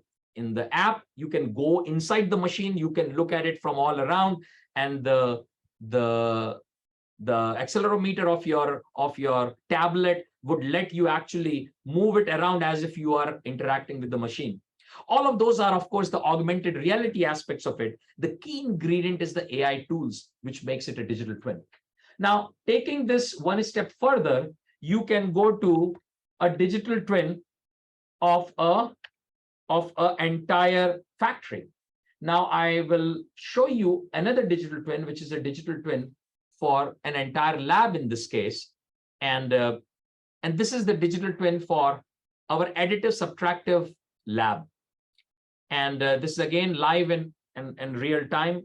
app, you can go inside the machine, you can look at it from all around, and the accelerometer of your tablet would let you actually move it around as if you are interacting with the machine. All of those are, of course, the augmented reality aspects of it. The key ingredient is the AI tools, which makes it a digital twin. Now, taking this one step further, you can go to a digital twin of an entire factory. Now, I will show you another digital twin, which is a digital twin for an entire lab in this case. And this is the digital twin for our additive subtractive lab. And this is again live in real time.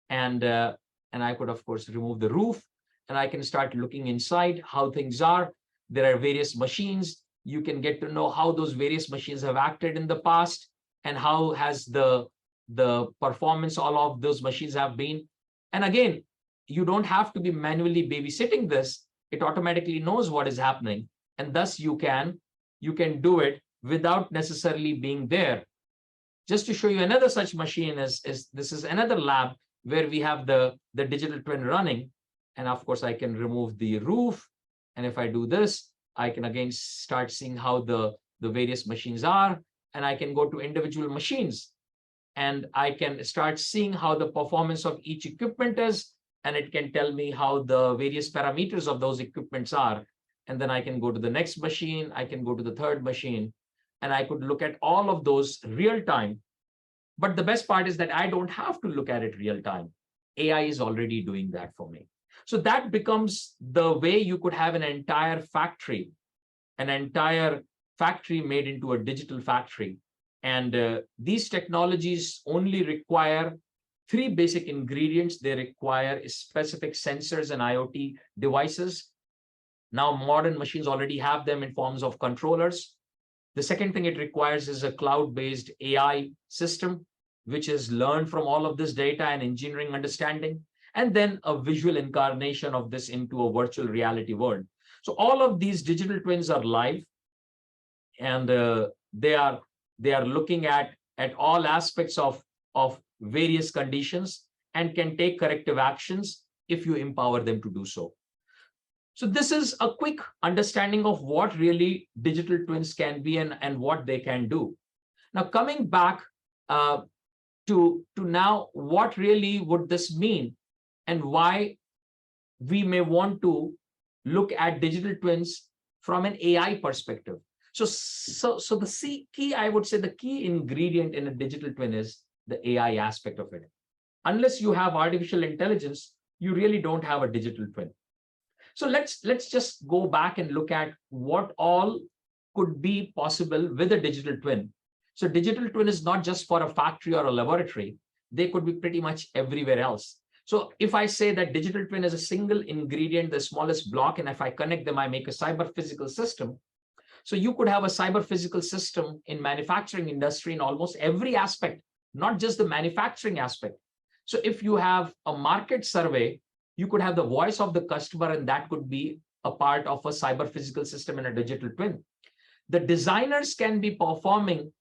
And I could, of course, remove the roof, and I can start looking inside how things are. There are various machines. You can get to know how those various machines have acted in the past and how has the performance all of those machines have been. And again, you don't have to be manually babysitting this. It automatically knows what is happening. And thus you can do it without necessarily being there. Just to show you another such machine this is another lab where we have the digital twin running. And of course, I can remove the roof. And if I do this, I can again start seeing how the various machines are. And I can go to individual machines. And I can start seeing how the performance of each equipment is. And it can tell me how the various parameters of those equipments are. And then I can go to the next machine. I can go to the third machine. And I could look at all of those real time. But the best part is that I don't have to look at it real time. AI is already doing that for me. So that becomes the way you could have an entire factory made into a digital factory. And these technologies only require three basic ingredients. They require specific sensors and IoT devices. Now, modern machines already have them in forms of controllers. The second thing it requires is a cloud-based AI system, which is learned from all of this data and engineering understanding, and then a visual incarnation of this into a virtual reality world. So all of these digital twins are live, and they are looking at all aspects of various conditions and can take corrective actions if you empower them to do so. So this is a quick understanding of what really digital twins can be and what they can do. Now, coming back to now, what really would this mean and why we may want to look at digital twins from an AI perspective. So the key, I would say the key ingredient in a digital twin is the AI aspect of it. Unless you have artificial intelligence, you really don't have a digital twin. So let's just go back and look at what all could be possible with a digital twin. So digital twin is not just for a factory or a laboratory. They could be pretty much everywhere else. So if I say that digital twin is a single ingredient, the smallest block, and if I connect them, I make a cyber-physical system. So you could have a cyber-physical system in manufacturing industry in almost every aspect, not just the manufacturing aspect. So if you have a market survey, you could have the voice of the customer, and that could be a part of a cyber-physical system in a digital twin. The designers can be performing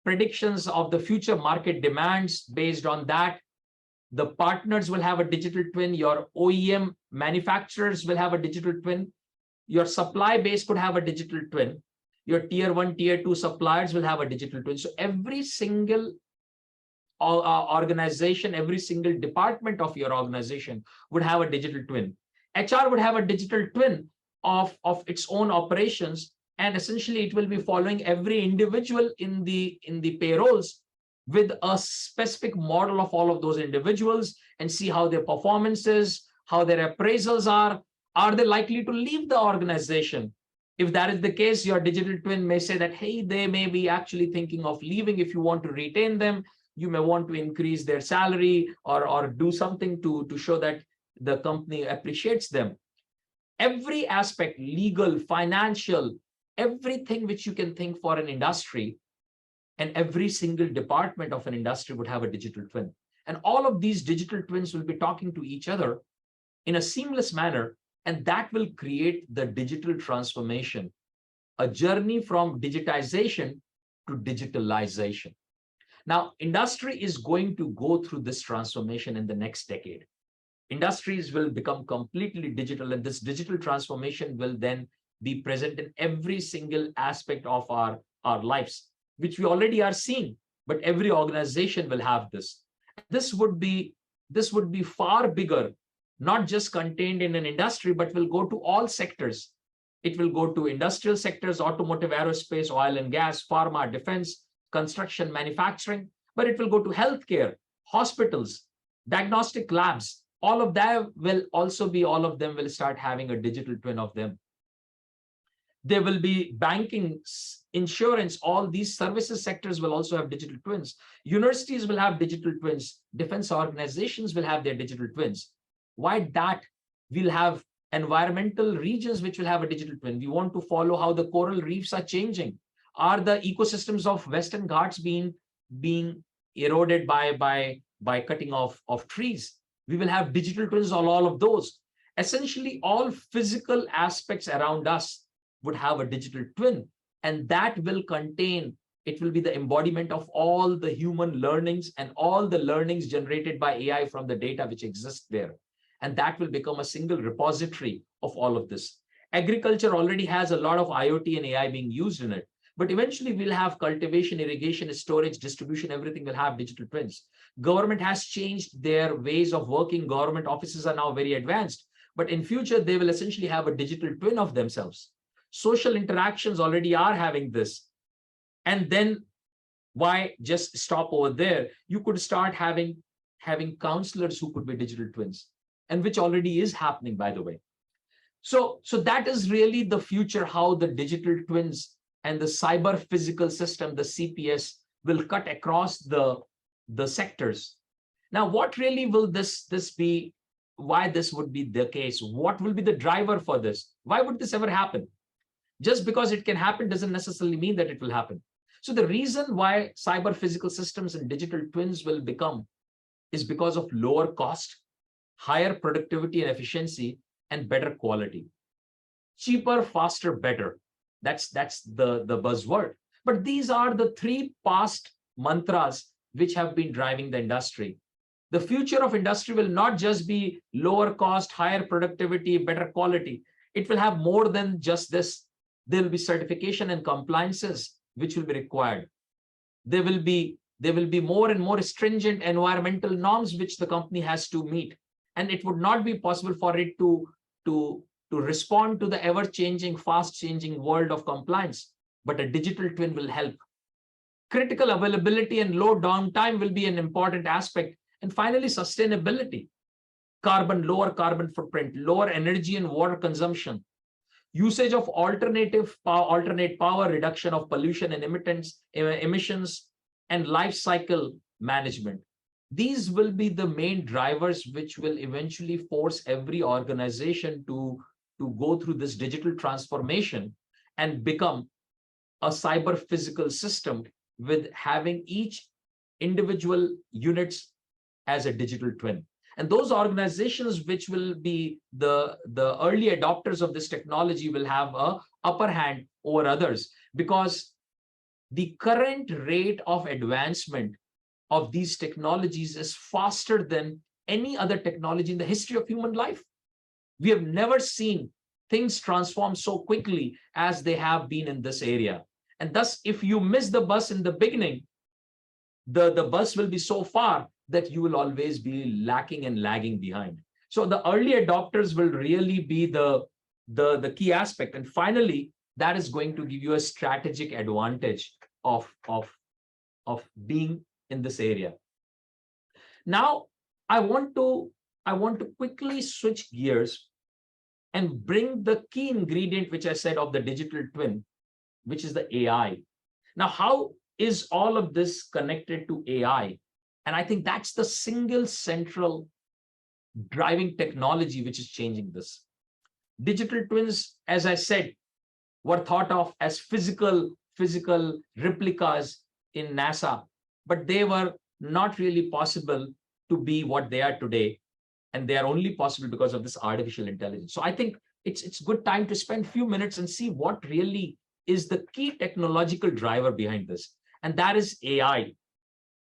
predictions of the future market demands based on that. The partners will have a digital twin. Your OEM manufacturers will have a digital twin. Your supply base could have a digital twin. Your tier 1, tier 2 suppliers will have a digital twin. So every single organization, every single department of your organization would have a digital twin. HR would have a digital twin of its own operations, and essentially it will be following every individual in the payrolls with a specific model of all of those individuals and see how their performance is, how their appraisals are they likely to leave the organization? If that is the case, your digital twin may say that, hey, they may be actually thinking of leaving. If you want to retain them, you may want to increase their salary or do something to show that the company appreciates them. every aspect, legal, financial, everything which you can think for an industry, and every single department of an industry would have a digital twin. And all of these digital twins will be talking to each other in a seamless manner, and that will create the digital transformation, a journey from digitization to digitalization. Now, industry is going to go through this transformation in the next decade. Industries will become completely digital, and this digital transformation will then be present in every single aspect of our lives, which we already are seeing, but every organization will have this. This would be far bigger, not just contained in an industry, but will go to all sectors. It will go to industrial sectors, automotive, aerospace, oil and gas, pharma, defense, construction, manufacturing, but it will go to healthcare, hospitals, diagnostic labs. All of them will start having a digital twin of them. There will be banking, insurance, all these services sectors will also have digital twins. Universities will have digital twins. Defense organizations will have their digital twins. Why that? We'll have environmental regions which will have a digital twin. We want to follow how the coral reefs are changing. Are the ecosystems of Western Ghats being eroded by cutting off trees? We will have digital twins on all of those. Essentially, all physical aspects around us would have a digital twin, and that will contain, it will be the embodiment of all the human learnings and all the learnings generated by AI from the data which exists there. And that will become a single repository of all of this. Agriculture already has a lot of IoT and AI being used in it, but eventually we'll have cultivation, irrigation, storage, distribution, everything will have digital twins. Government has changed their ways of working. Government offices are now very advanced, but in future, they will essentially have a digital twin of themselves. Social interactions already are having this. And then why just stop over there? You could start having counselors who could be digital twins, and which already is happening, by the way. So that is really the future, how the digital twins and the cyber physical system, the CPS, will cut across the sectors. Now, what really will this be? Why this would be the case? What will be the driver for this? Why would this ever happen? Just because it can happen doesn't necessarily mean that it will happen. So the reason why cyber physical systems and digital twins will become is because of lower cost, higher productivity and efficiency, and better quality. Cheaper, faster, better. That's the buzzword. But these are the three past mantras which have been driving the industry. The future of industry will not just be lower cost, higher productivity, better quality. It will have more than just this. There will be certification and compliances which will be required. There will be more and more stringent environmental norms which the company has to meet. And it would not be possible for it to respond to the ever-changing, fast-changing world of compliance. But a digital twin will help. Critical availability and low downtime will be an important aspect. And finally, sustainability. Lower carbon footprint, lower energy and water consumption. Usage of alternate power, reduction of pollution and emissions, and life cycle management. These will be the main drivers which will eventually force every organization to go through this digital transformation and become a cyber physical system with having each individual units as a digital twin. And those organizations which will be the early adopters of this technology will have an upper hand over others, because the current rate of advancement of these technologies is faster than any other technology in the history of human life. We have never seen things transform so quickly as they have been in this area. And thus, if you miss the bus in the beginning, the bus will be so far that you will always be lacking and lagging behind. So the early adopters will really be the key aspect. And finally, that is going to give you a strategic advantage of being in this area. Now, I want to quickly switch gears and bring the key ingredient, which I said, of the digital twin, which is the AI. Now, how is all of this connected to AI? And I think that's the single central driving technology which is changing this. Digital twins, as I said, were thought of as physical replicas in NASA, but they were not really possible to be what they are today. And they are only possible because of this artificial intelligence. So I think it's good time to spend a few minutes and see what really is the key technological driver behind this. And that is AI.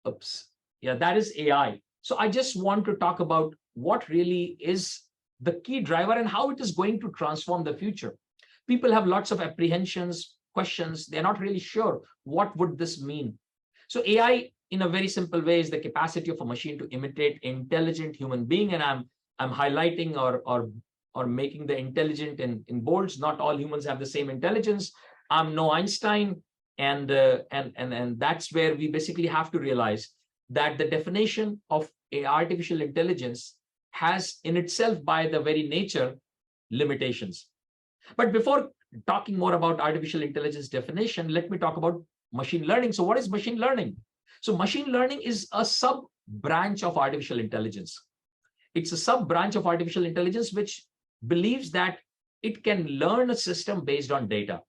Oops. Yeah, that is AI. So I just want to talk about what really is the key driver and how it is going to transform the future. People have lots of apprehensions, questions. They're not really sure what would this mean. So AI, in a very simple way, is the capacity of a machine to imitate intelligent human being. And I'm highlighting or making the intelligent in bolds. Not all humans have the same intelligence. I'm no Einstein, and that's where we basically have to realize that the definition of artificial intelligence has in itself, by the very nature, limitations. But before talking more about artificial intelligence definition, let me talk about machine learning. So what is machine learning? So machine learning is a sub-branch of artificial intelligence. It's a sub-branch of artificial intelligence which believes that it can learn a system based on data.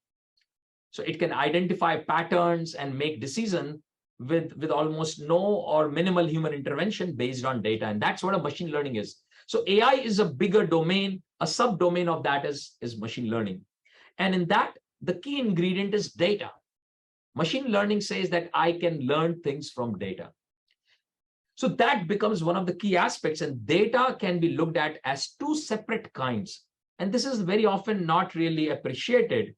So it can identify patterns and make decisions with almost no or minimal human intervention based on data. And that's what a machine learning is. So AI is a bigger domain. A subdomain of that is machine learning. And in that, the key ingredient is data. Machine learning says that I can learn things from data. So that becomes one of the key aspects, and data can be looked at as two separate kinds. And this is very often not really appreciated.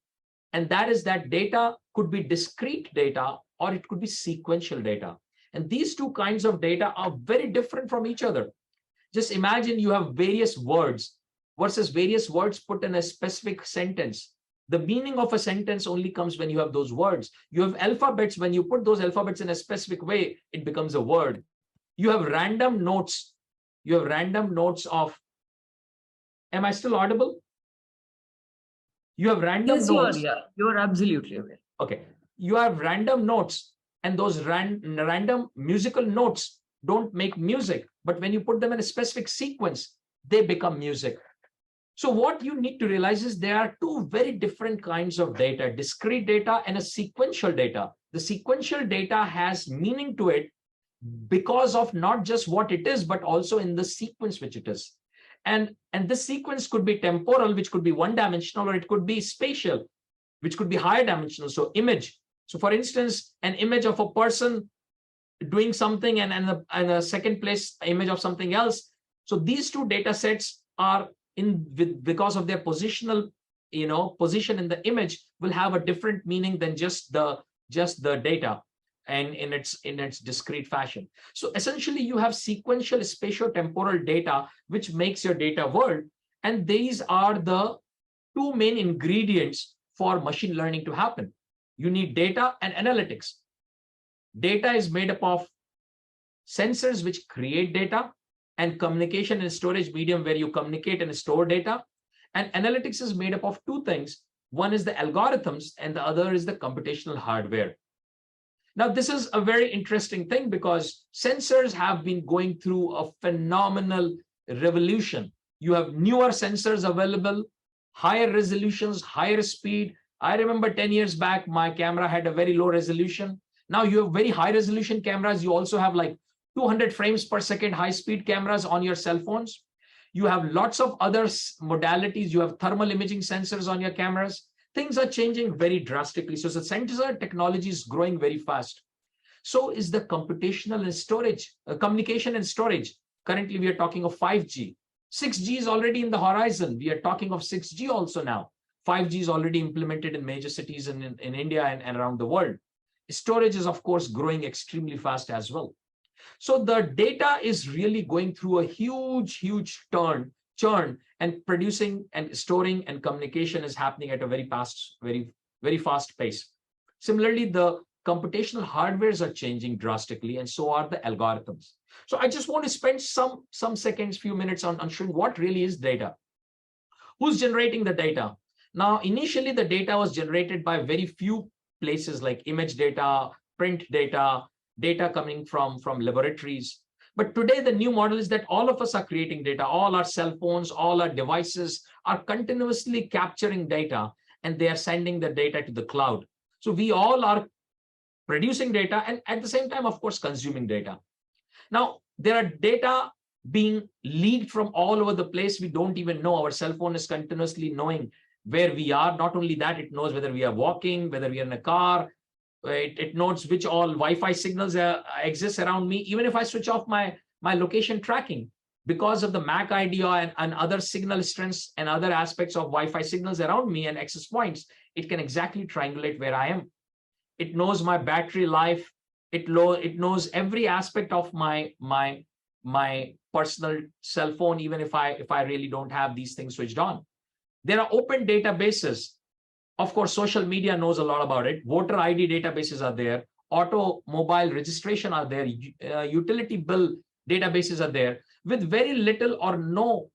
And that is that data could be discrete data or it could be sequential data. And these two kinds of data are very different from each other. Just imagine you have various words versus various words put in a specific sentence. The meaning of a sentence only comes when you have those words. You have alphabets. When you put those alphabets in a specific way, it becomes a word. You have random notes. You have random notes of, am I still audible? You have random Yes, notes. you are absolutely aware. Okay. You have random notes, and those random musical notes don't make music. But when you put them in a specific sequence, they become music. So what you need to realize is there are two very different kinds of data, discrete data and a sequential data. The sequential data has meaning to it because of not just what it is, but also in the sequence which it is. And this sequence could be temporal, which could be one-dimensional, or it could be spatial, which could be higher dimensional, so image. So for instance, an image of a person doing something and a second place image of something else. So these two data sets are because of their positional, position in the image will have a different meaning than just the data and in its discrete fashion. So essentially you have sequential spatio-temporal data, which makes your data world. And these are the two main ingredients for machine learning to happen. You need data and analytics. Data is made up of sensors which create data, and communication and storage medium where you communicate and store data. And analytics is made up of two things. One is the algorithms and the other is the computational hardware. Now, this is a very interesting thing because sensors have been going through a phenomenal revolution. You have newer sensors available, higher resolutions, higher speed. I remember 10 years back, my camera had a very low resolution. Now you have very high resolution cameras. You also have like 200 frames per second high-speed cameras on your cell phones. You have lots of other modalities. You have thermal imaging sensors on your cameras. Things are changing very drastically. So the sensor technology is growing very fast. So is the computational and storage, communication and storage. Currently, we are talking of 5G. 6G is already in the horizon. We are talking of 6G also now. 5G is already implemented in major cities in India and around the world. Storage is, of course, growing extremely fast as well. So the data is really going through a huge churn, and producing and storing and communication is happening at a very fast pace. Similarly, the computational hardwares are changing drastically, and so are the algorithms. So I just want to spend some seconds, few minutes on showing what really is data. Who's generating the data? Now, initially, the data was generated by very few places like image data, print data coming from laboratories. But today, the new model is that all of us are creating data. All our cell phones, all our devices are continuously capturing data and they are sending the data to the cloud. So we all are producing data and at the same time, of course, consuming data. Now, there are data being leaked from all over the place. We don't even know. Our cell phone is continuously knowing where we are. Not only that, it knows whether we are walking, whether we are in a car. It knows which all Wi-Fi signals exist around me. Even if I switch off my location tracking, because of the MAC ID and other signal strengths and other aspects of Wi-Fi signals around me and access points, it can exactly triangulate where I am. It knows my battery life. It knows every aspect of my personal cell phone, even if I really don't have these things switched on. There are open databases. Of course, social media knows a lot about it. Voter ID databases are there. Automobile registration are there. Utility bill databases are there. With very little or no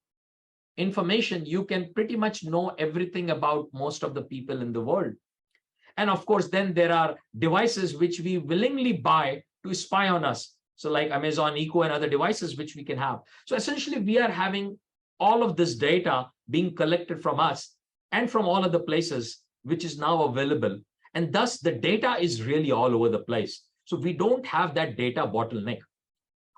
information, you can pretty much know everything about most of the people in the world. And of course, then there are devices which we willingly buy to spy on us. So like Amazon Echo and other devices which we can have. So essentially, we are having all of this data being collected from us and from all other places, which is now available. And thus, the data is really all over the place. So we don't have that data bottleneck.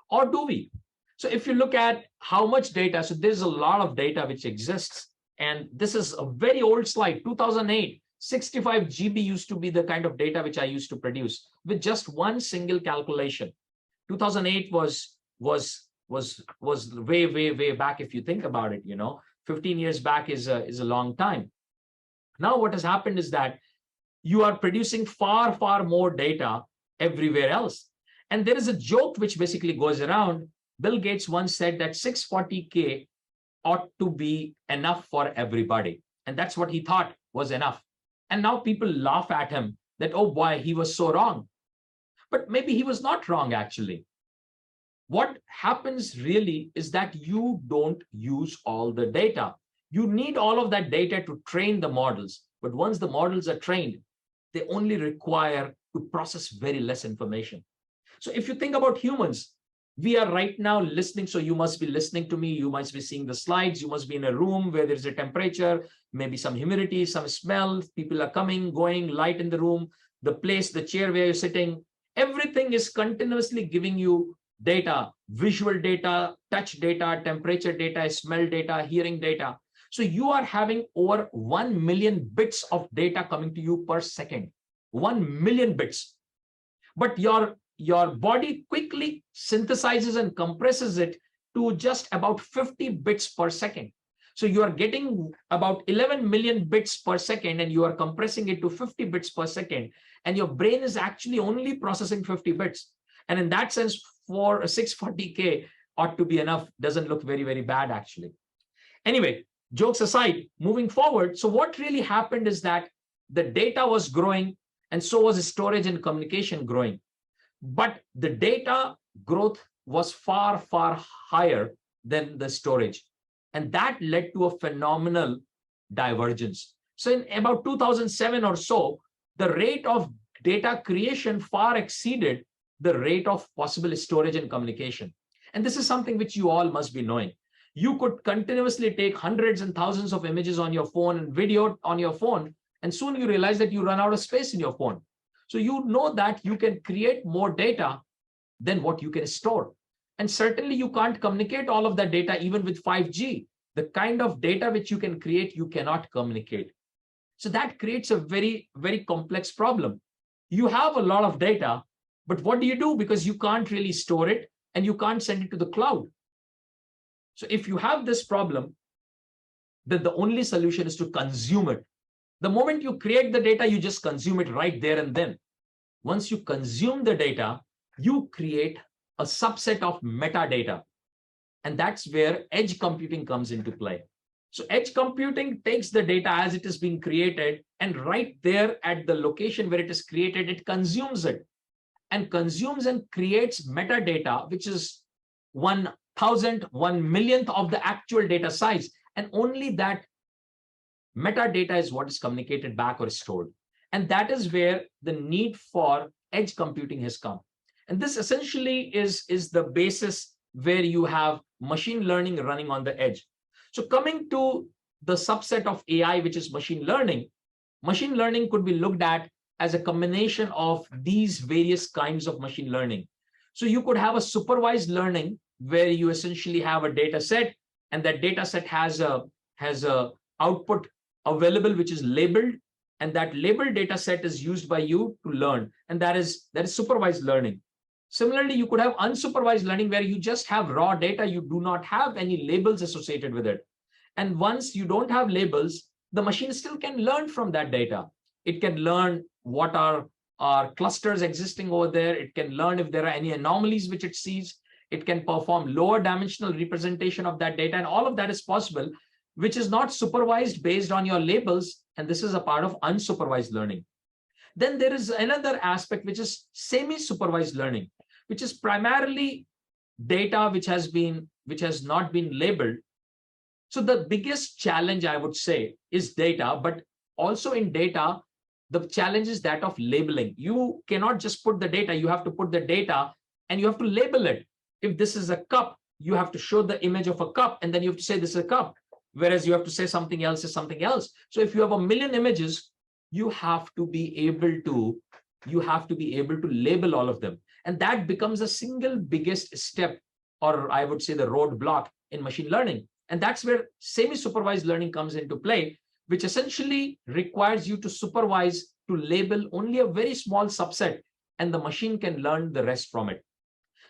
Or do we? So if you look at how much data, so there's a lot of data which exists. And this is a very old slide, 2008. 65 GB used to be the kind of data which I used to produce with just one single calculation. 2008 was way back if you think about it. 15 years back is a long time. Now what has happened is that you are producing far more data everywhere else. And there is a joke which basically goes around. Bill Gates once said that 640K ought to be enough for everybody. And that's what he thought was enough. And now people laugh at him that, oh boy, he was so wrong. But maybe he was not wrong, actually. What happens really is that you don't use all the data. You need all of that data to train the models. But once the models are trained, they only require to process very less information. So if you think about humans, we are right now listening. So you must be listening to me. You must be seeing the slides. You must be in a room where there's a temperature, maybe some humidity, some smell. People are coming, going, light in the room, the place, the chair where you're sitting. Everything is continuously giving you data, visual data, touch data, temperature data, smell data, hearing data. So you are having over 1 million bits of data coming to you per second. 1 million bits. But your body quickly synthesizes and compresses it to just about 50 bits per second. So you are getting about 11 million bits per second and you are compressing it to 50 bits per second. And your brain is actually only processing 50 bits. And in that sense, for a 640K ought to be enough. Doesn't look very bad, actually. Anyway, jokes aside, moving forward. So what really happened is that the data was growing and so was storage and communication growing. But the data growth was far higher than the storage. And that led to a phenomenal divergence. So in about 2007 or so, the rate of data creation far exceeded the rate of possible storage and communication. And this is something which you all must be knowing. You could continuously take hundreds and thousands of images on your phone and video on your phone, and soon you realize that you run out of space in your phone. So you know that you can create more data than what you can store. And certainly you can't communicate all of that data even with 5G. The kind of data which you can create, you cannot communicate. So that creates a very complex problem. You have a lot of data, but what do you do? Because you can't really store it and you can't send it to the cloud. So if you have this problem, then the only solution is to consume it. The moment you create the data, you just consume it right there and then. Once you consume the data, you create a subset of metadata. And that's where edge computing comes into play. So edge computing takes the data as it is being created, and right there at the location where it is created, it consumes it. And consumes and creates metadata, which is 1,000th, 1/1,000,000th of the actual data size. And only that metadata is what is communicated back or stored. And that is where the need for edge computing has come. And this essentially is the basis where you have machine learning running on the edge. So coming to the subset of AI, which is machine learning could be looked at as a combination of these various kinds of machine learning. So you could have a supervised learning where you essentially have a data set, and that data set has a output available which is labeled, and that labeled data set is used by you to learn, and that is supervised learning. Similarly, you could have unsupervised learning where you just have raw data, you do not have any labels associated with it. And once you don't have labels, the machine still can learn from that data. It can learn what are clusters existing over there. It can learn if there are any anomalies which it sees. It can perform lower dimensional representation of that data. And all of that is possible, which is not supervised based on your labels. And this is a part of unsupervised learning. Then there is another aspect, which is semi-supervised learning, which is primarily data which has not been labeled. So the biggest challenge, I would say, is data, but also in data, the challenge is that of labeling. You cannot just put the data, you have to put the data and you have to label it. If this is a cup, you have to show the image of a cup and then you have to say this is a cup, whereas you have to say something else is something else. So if you have 1 million images, you have to be able to label all of them. And that becomes the single biggest step, or I would say the roadblock in machine learning. And that's where semi-supervised learning comes into play, which essentially requires you to supervise, to label only a very small subset, and the machine can learn the rest from it.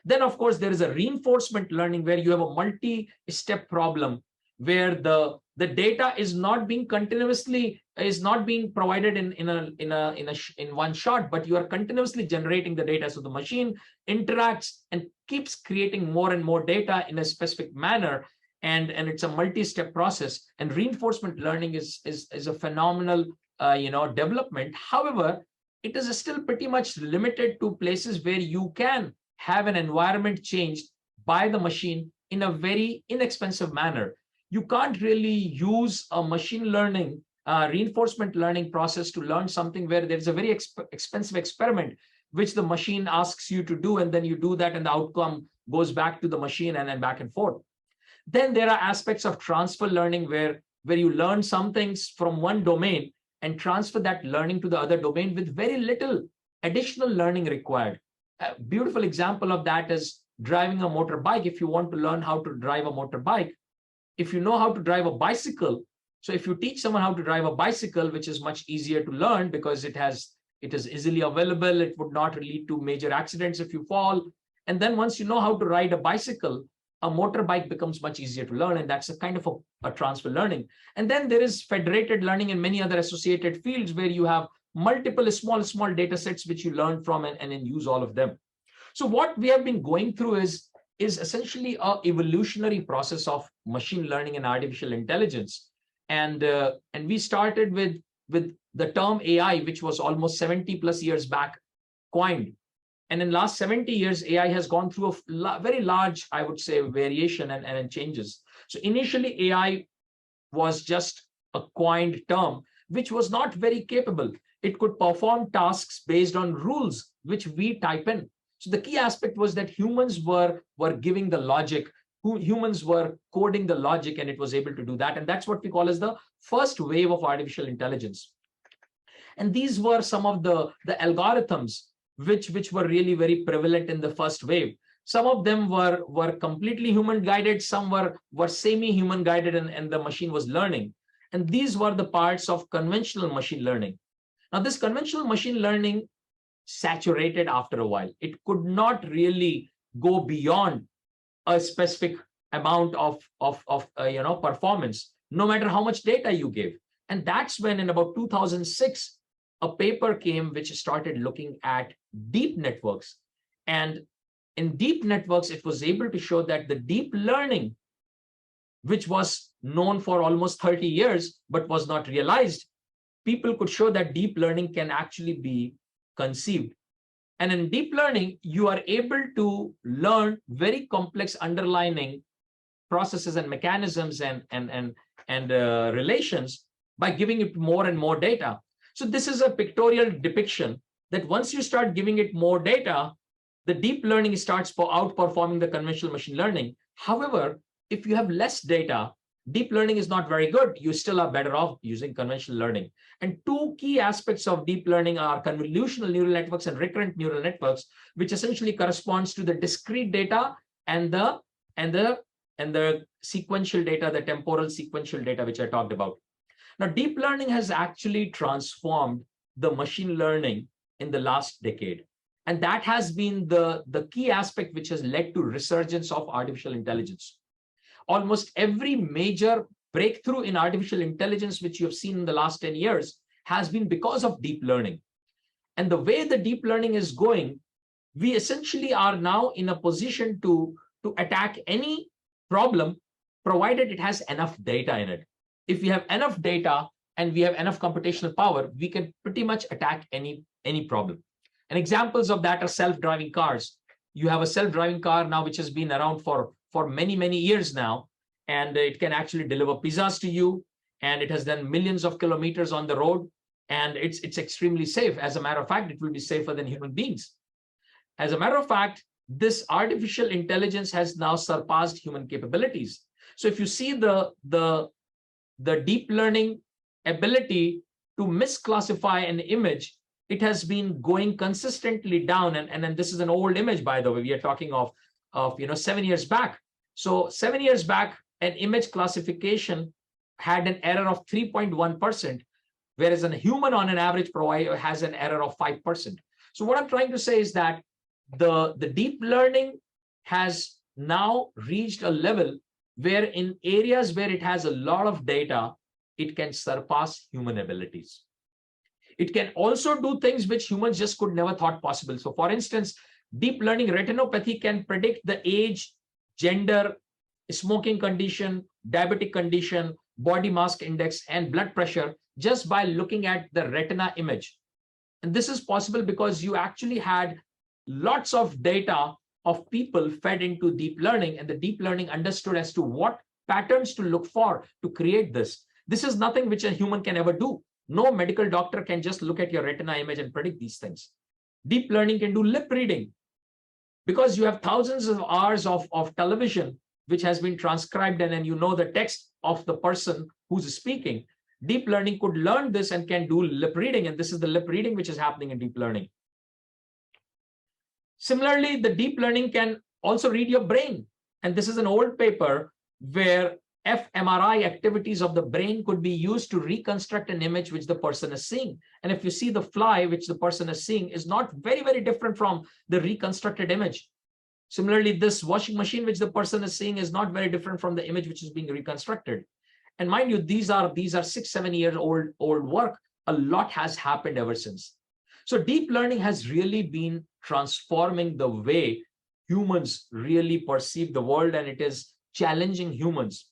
Then, of course, there is a reinforcement learning where you have a multi-step problem where the data is not being continuously, is not being provided in one shot, but you are continuously generating the data. So the machine interacts and keeps creating more and more data in a specific manner. And it's a multi-step process, and reinforcement learning is a phenomenal development. However, it is still pretty much limited to places where you can have an environment changed by the machine in a very inexpensive manner. You can't really use a machine learning reinforcement learning process to learn something where there's a very expensive experiment which the machine asks you to do, and then you do that and the outcome goes back to the machine and then back and forth. Then there are aspects of transfer learning where you learn some things from one domain and transfer that learning to the other domain with very little additional learning required. A beautiful example of that is driving a motorbike. If you want to learn how to drive a motorbike, if you know how to drive a bicycle, so if you teach someone how to drive a bicycle, which is much easier to learn because it is easily available, it would not lead to major accidents if you fall. And then once you know how to ride a bicycle, a motorbike becomes much easier to learn, and that's a kind of a transfer learning. And then there is federated learning and many other associated fields where you have multiple small data sets which you learn from and then use all of them. So what we have been going through is essentially an evolutionary process of machine learning and artificial intelligence. And we started with the term AI, which was almost 70 plus years back coined. And in the last 70 years, AI has gone through a very large, I would say, variation and changes. So initially, AI was just a coined term, which was not very capable. It could perform tasks based on rules, which we type in. So the key aspect was that humans were giving the logic, humans were coding the logic, and it was able to do that. And that's what we call as the first wave of artificial intelligence. And these were some of the algorithms which were really very prevalent in the first wave. Some of them were completely human guided, some were semi-human guided, and the machine was learning. And these were the parts of conventional machine learning. Now, this conventional machine learning saturated after a while. It could not really go beyond a specific amount of performance, no matter how much data you give. And that's when in about 2006, a paper came which started looking at deep networks. And in deep networks, it was able to show that the deep learning, which was known for almost 30 years, but was not realized, people could show that deep learning can actually be conceived. And in deep learning, you are able to learn very complex underlying processes and mechanisms and relations by giving it more and more data. So this is a pictorial depiction that once you start giving it more data, the deep learning starts outperforming the conventional machine learning. However, if you have less data, deep learning is not very good. You still are better off using conventional learning. And two key aspects of deep learning are convolutional neural networks and recurrent neural networks, which essentially corresponds to the discrete data and the sequential data, the temporal sequential data, which I talked about. Now, deep learning has actually transformed the machine learning in the last decade. And that has been the key aspect which has led to resurgence of artificial intelligence. Almost every major breakthrough in artificial intelligence, which you have seen in the last 10 years, has been because of deep learning. And the way the deep learning is going, we essentially are now in a position to attack any problem, provided it has enough data in it. If we have enough data and we have enough computational power, we can pretty much attack any problem. And examples of that are self-driving cars. You have a self-driving car now, which has been around for many, many years now, and it can actually deliver pizzas to you, and it has done millions of kilometers on the road, and it's extremely safe. As a matter of fact, it will be safer than human beings. As a matter of fact, this artificial intelligence has now surpassed human capabilities. So if you see the deep learning ability to misclassify an image, it has been going consistently down. And this is an old image, by the way. We are talking of 7 years back. So 7 years back, an image classification had an error of 3.1%, whereas a human on an average provider has an error of 5%. So what I'm trying to say is that the deep learning has now reached a level where in areas where it has a lot of data, it can surpass human abilities. It can also do things which humans just could never thought possible. So for instance, deep learning retinopathy can predict the age, gender, smoking condition, diabetic condition, body mass index, and blood pressure just by looking at the retina image. And this is possible because you actually had lots of data of people fed into deep learning, and the deep learning understood as to what patterns to look for to create this. This is nothing which a human can ever do. No medical doctor can just look at your retina image and predict these things. Deep learning can do lip reading because you have thousands of hours of television which has been transcribed, and then you know the text of the person who's speaking. Deep learning could learn this and can do lip reading, and this is the lip reading which is happening in deep learning. Similarly, the deep learning can also read your brain. And this is an old paper where fMRI activities of the brain could be used to reconstruct an image which the person is seeing. And if you see the fly which the person is seeing is not very, very different from the reconstructed image. Similarly, this washing machine which the person is seeing is not very different from the image which is being reconstructed. And mind you, these are 6-7 years old work. A lot has happened ever since. So deep learning has really been transforming the way humans really perceive the world, and it is challenging humans.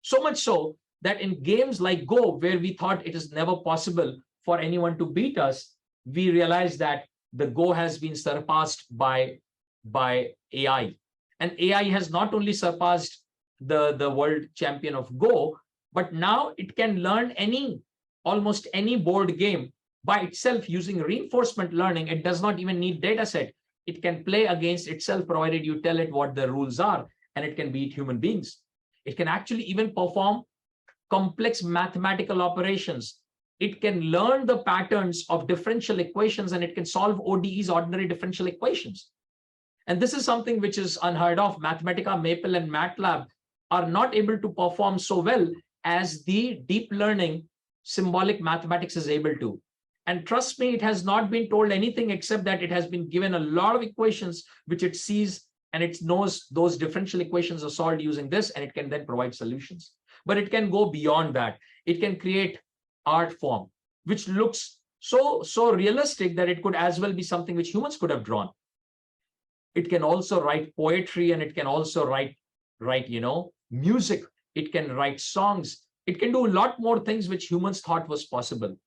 So much so that in games like Go, where we thought it is never possible for anyone to beat us, we realized that the Go has been surpassed by AI. And AI has not only surpassed the world champion of Go, but now it can learn almost any board game by itself using reinforcement learning. It does not even need data set. It can play against itself, provided you tell it what the rules are, and it can beat human beings. It can actually even perform complex mathematical operations. It can learn the patterns of differential equations, and it can solve ODEs, ordinary differential equations. And this is something which is unheard of. Mathematica, Maple, and MATLAB are not able to perform so well as the deep learning symbolic mathematics is able to. And trust me, it has not been told anything except that it has been given a lot of equations which it sees, and it knows those differential equations are solved using this, and it can then provide solutions. But it can go beyond that. It can create art form, which looks so realistic that it could as well be something which humans could have drawn. It can also write poetry, and it can also write music. It can write songs. It can do a lot more things which humans thought was possible.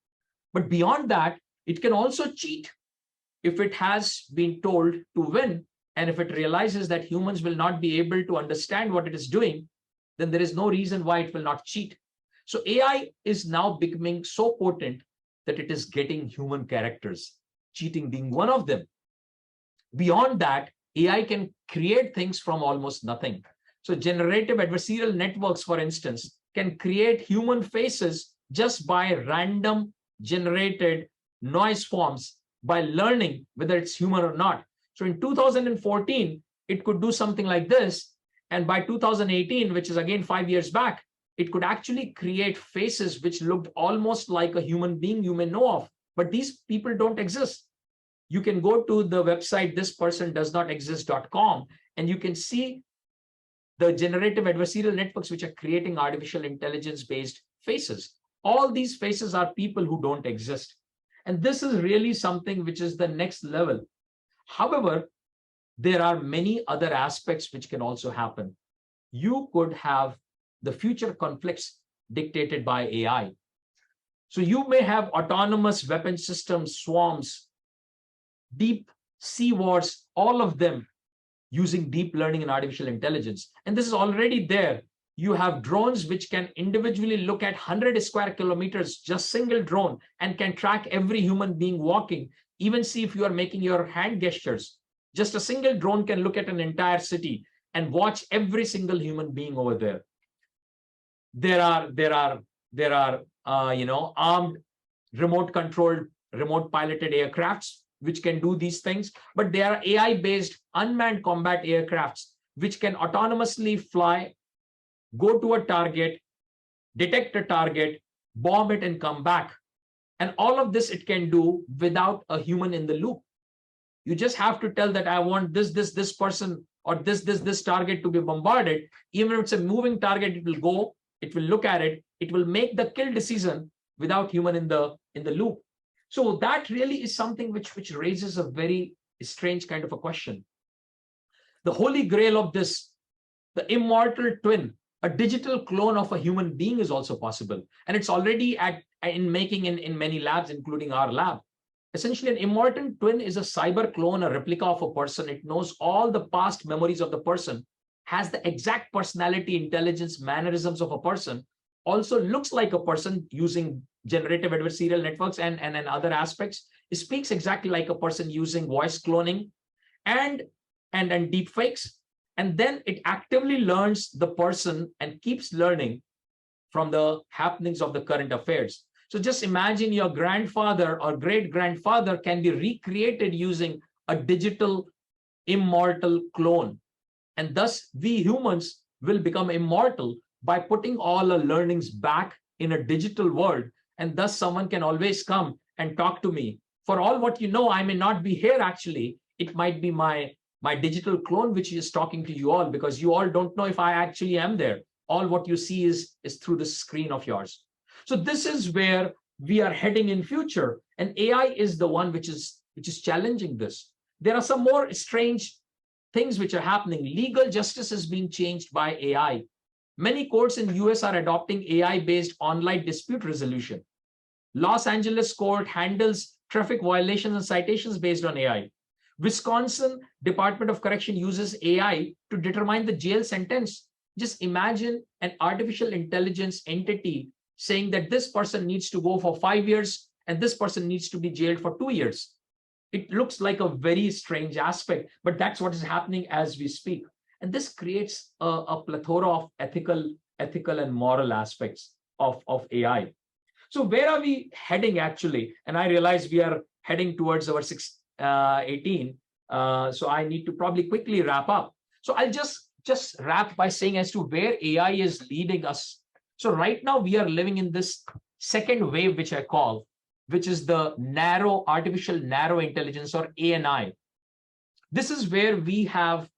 But beyond that, it can also cheat if it has been told to win. And if it realizes that humans will not be able to understand what it is doing, then there is no reason why it will not cheat. So AI is now becoming so potent that it is getting human characters, cheating being one of them. Beyond that, AI can create things from almost nothing. So generative adversarial networks, for instance, can create human faces just by random generated noise forms by learning whether it's human or not. So in 2014, it could do something like this. And by 2018, which is again 5 years back, it could actually create faces which looked almost like a human being you may know of. But these people don't exist. You can go to the website thispersondoesnotexist.com and you can see the generative adversarial networks which are creating artificial intelligence-based faces. All these faces are people who don't exist. And this is really something which is the next level. However, there are many other aspects which can also happen. You could have the future conflicts dictated by AI. So you may have autonomous weapon systems, swarms, deep sea wars, all of them using deep learning and artificial intelligence. And this is already there. You have drones which can individually look at 100 square kilometers, just single drone, and can track every human being walking, even see if you are making your hand gestures. Just a single drone can look at an entire city and watch every single human being over there. There are armed, remote controlled, remote piloted aircrafts which can do these things, but they are AI-based unmanned combat aircrafts which can autonomously fly, go to a target, detect a target, bomb it, and come back. And all of this it can do without a human in the loop. You just have to tell that I want this person or this target to be bombarded. Even if it's a moving target, it will go, it will look at it, it will make the kill decision without human in the loop. So that really is something which raises a very strange kind of a question. The holy grail of this, the immortal twin, a digital clone of a human being is also possible. And it's already in making in many labs, including our lab. Essentially, an immortal twin is a cyber clone, a replica of a person. It knows all the past memories of the person, has the exact personality, intelligence, mannerisms of a person, also looks like a person using generative adversarial networks and other aspects. It speaks exactly like a person using voice cloning and deep fakes. And then it actively learns the person and keeps learning from the happenings of the current affairs. So just imagine your grandfather or great-grandfather can be recreated using a digital immortal clone. And thus we humans will become immortal by putting all our learnings back in a digital world. And thus someone can always come and talk to me. For all what you know, I may not be here actually. It might be my digital clone which is talking to you all, because you all don't know if I actually am there. All what you see is through the screen of yours. So this is where we are heading in future. And AI is the one which is challenging this. There are some more strange things which are happening. Legal justice is being changed by AI. Many courts in the US are adopting AI-based online dispute resolution. Los Angeles court handles traffic violations and citations based on AI. Wisconsin Department of Correction uses AI to determine the jail sentence. Just imagine an artificial intelligence entity saying that this person needs to go for 5 years and this person needs to be jailed for 2 years. It looks like a very strange aspect, but that's what is happening as we speak. And this creates a plethora of ethical and moral aspects of AI. So where are we heading actually? And I realize we are heading towards our 18. So I need to probably quickly wrap up. So I'll just wrap by saying as to where AI is leading us. So right now we are living in this second wave, which I call, which is the artificial narrow intelligence, or ANI. This is where we have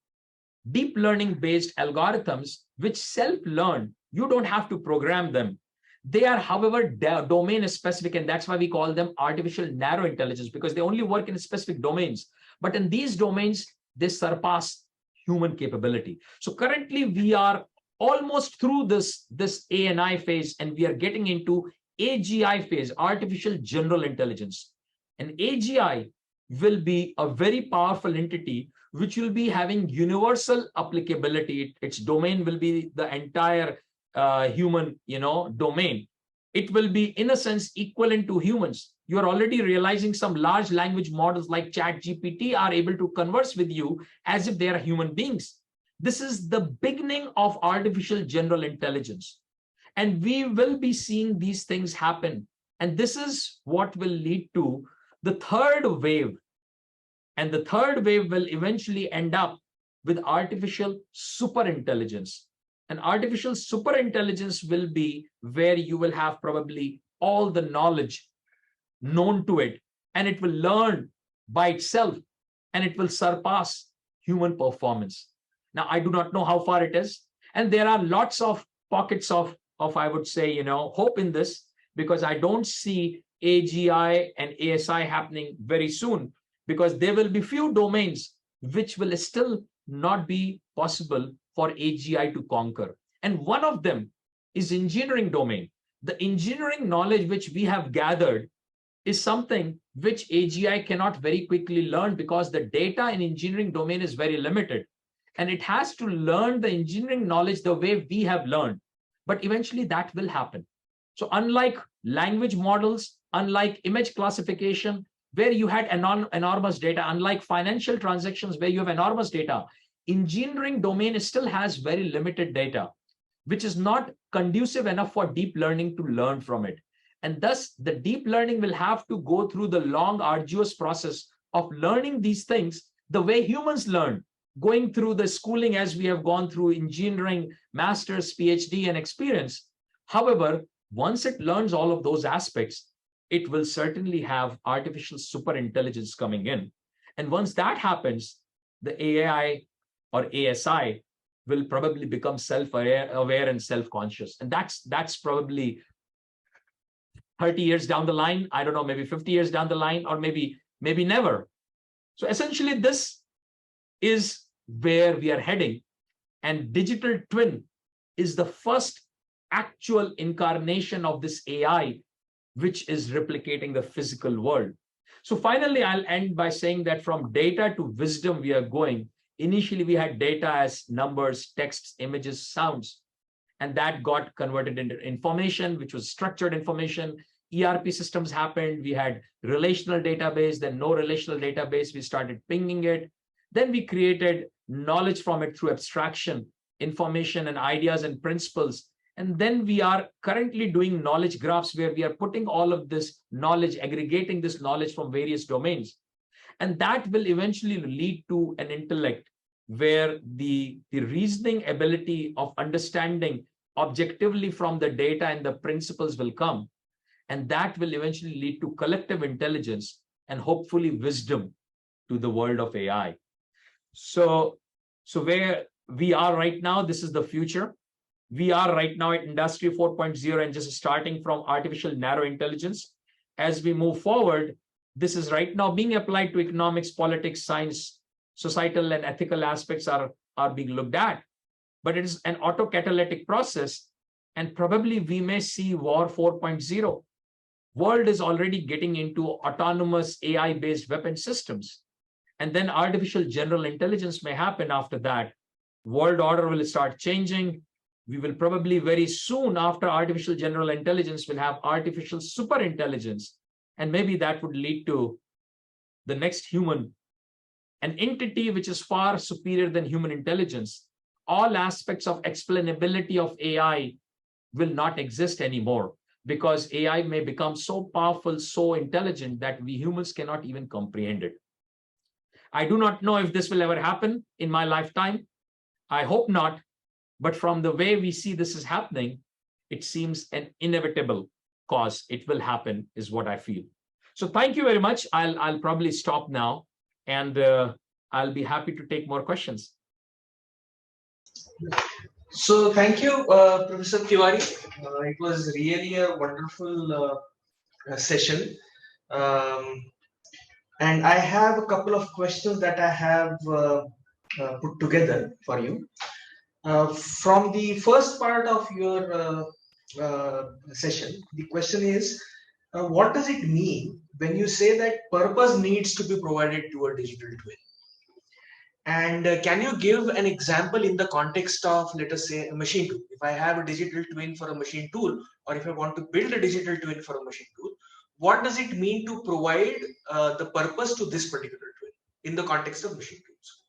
deep learning based algorithms which self-learn. You don't have to program them. They are, however, domain specific, and that's why we call them artificial narrow intelligence, because they only work in specific domains. But in these domains, they surpass human capability. So currently we are almost through this ANI phase, and we are getting into AGI phase, artificial general intelligence. And AGI will be a very powerful entity which will be having universal applicability. Its domain will be the entire human domain. It will be, in a sense, equivalent to humans. You are already realizing some large language models like ChatGPT are able to converse with you as if they are human beings. This is the beginning of artificial general intelligence. And we will be seeing these things happen. And this is what will lead to the third wave. And the third wave will eventually end up with artificial superintelligence. And artificial superintelligence will be where you will have probably all the knowledge known to it, and it will learn by itself, and it will surpass human performance. Now, I do not know how far it is. And there are lots of pockets of I would say, hope in this, because I don't see AGI and ASI happening very soon, because there will be few domains which will still not be possible for AGI to conquer. And one of them is engineering domain. The engineering knowledge which we have gathered is something which AGI cannot very quickly learn, because the data in engineering domain is very limited. And it has to learn the engineering knowledge the way we have learned. But eventually that will happen. So unlike language models, unlike image classification, where you had enormous data, unlike financial transactions where you have enormous data, engineering domain still has very limited data, which is not conducive enough for deep learning to learn from it. And thus, the deep learning will have to go through the long, arduous process of learning these things the way humans learn, going through the schooling as we have gone through engineering, master's, PhD, and experience. However, once it learns all of those aspects, it will certainly have artificial superintelligence coming in. And once that happens, the AI or ASI will probably become self-aware and self-conscious. And that's probably 30 years down the line. I don't know, maybe 50 years down the line, or maybe never. So essentially, this is where we are heading. And digital twin is the first actual incarnation of this AI, which is replicating the physical world. So finally, I'll end by saying that from data to wisdom, we are going. Initially, we had data as numbers, texts, images, sounds, and that got converted into information, which was structured information. ERP systems happened. We had relational database, then no relational database. We started pinging it. Then we created knowledge from it through abstraction, information and ideas and principles. And then we are currently doing knowledge graphs, where we are putting all of this knowledge, aggregating this knowledge from various domains. And that will eventually lead to an intellect where the reasoning ability of understanding objectively from the data and the principles will come. And that will eventually lead to collective intelligence and hopefully wisdom to the world of AI. So where we are right now, this is the future. We are right now at Industry 4.0 and just starting from artificial narrow intelligence. As we move forward, this is right now being applied to economics, politics, science, societal and ethical aspects are being looked at. But it is an autocatalytic process, and probably we may see War 4.0. World is already getting into autonomous AI-based weapon systems. And then artificial general intelligence may happen after that. World order will start changing. We will probably very soon after artificial general intelligence will have artificial superintelligence. And maybe that would lead to the next human, an entity which is far superior than human intelligence. All aspects of explainability of AI will not exist anymore, because AI may become so powerful, so intelligent that we humans cannot even comprehend it. I do not know if this will ever happen in my lifetime. I hope not. But from the way we see this is happening, it seems an inevitable cause. It will happen, is what I feel. So thank you very much. I'll probably stop now, and I'll be happy to take more questions. So thank you, Professor Tewari. It was really a wonderful session. And I have a couple of questions that I have put together for you. From the first part of your session, the question is, what does it mean when you say that purpose needs to be provided to a digital twin? And can you give an example in the context of, let us say, a machine tool? If I have a digital twin for a machine tool, or if I want to build a digital twin for a machine tool, what does it mean to provide the purpose to this particular twin in the context of machine tools?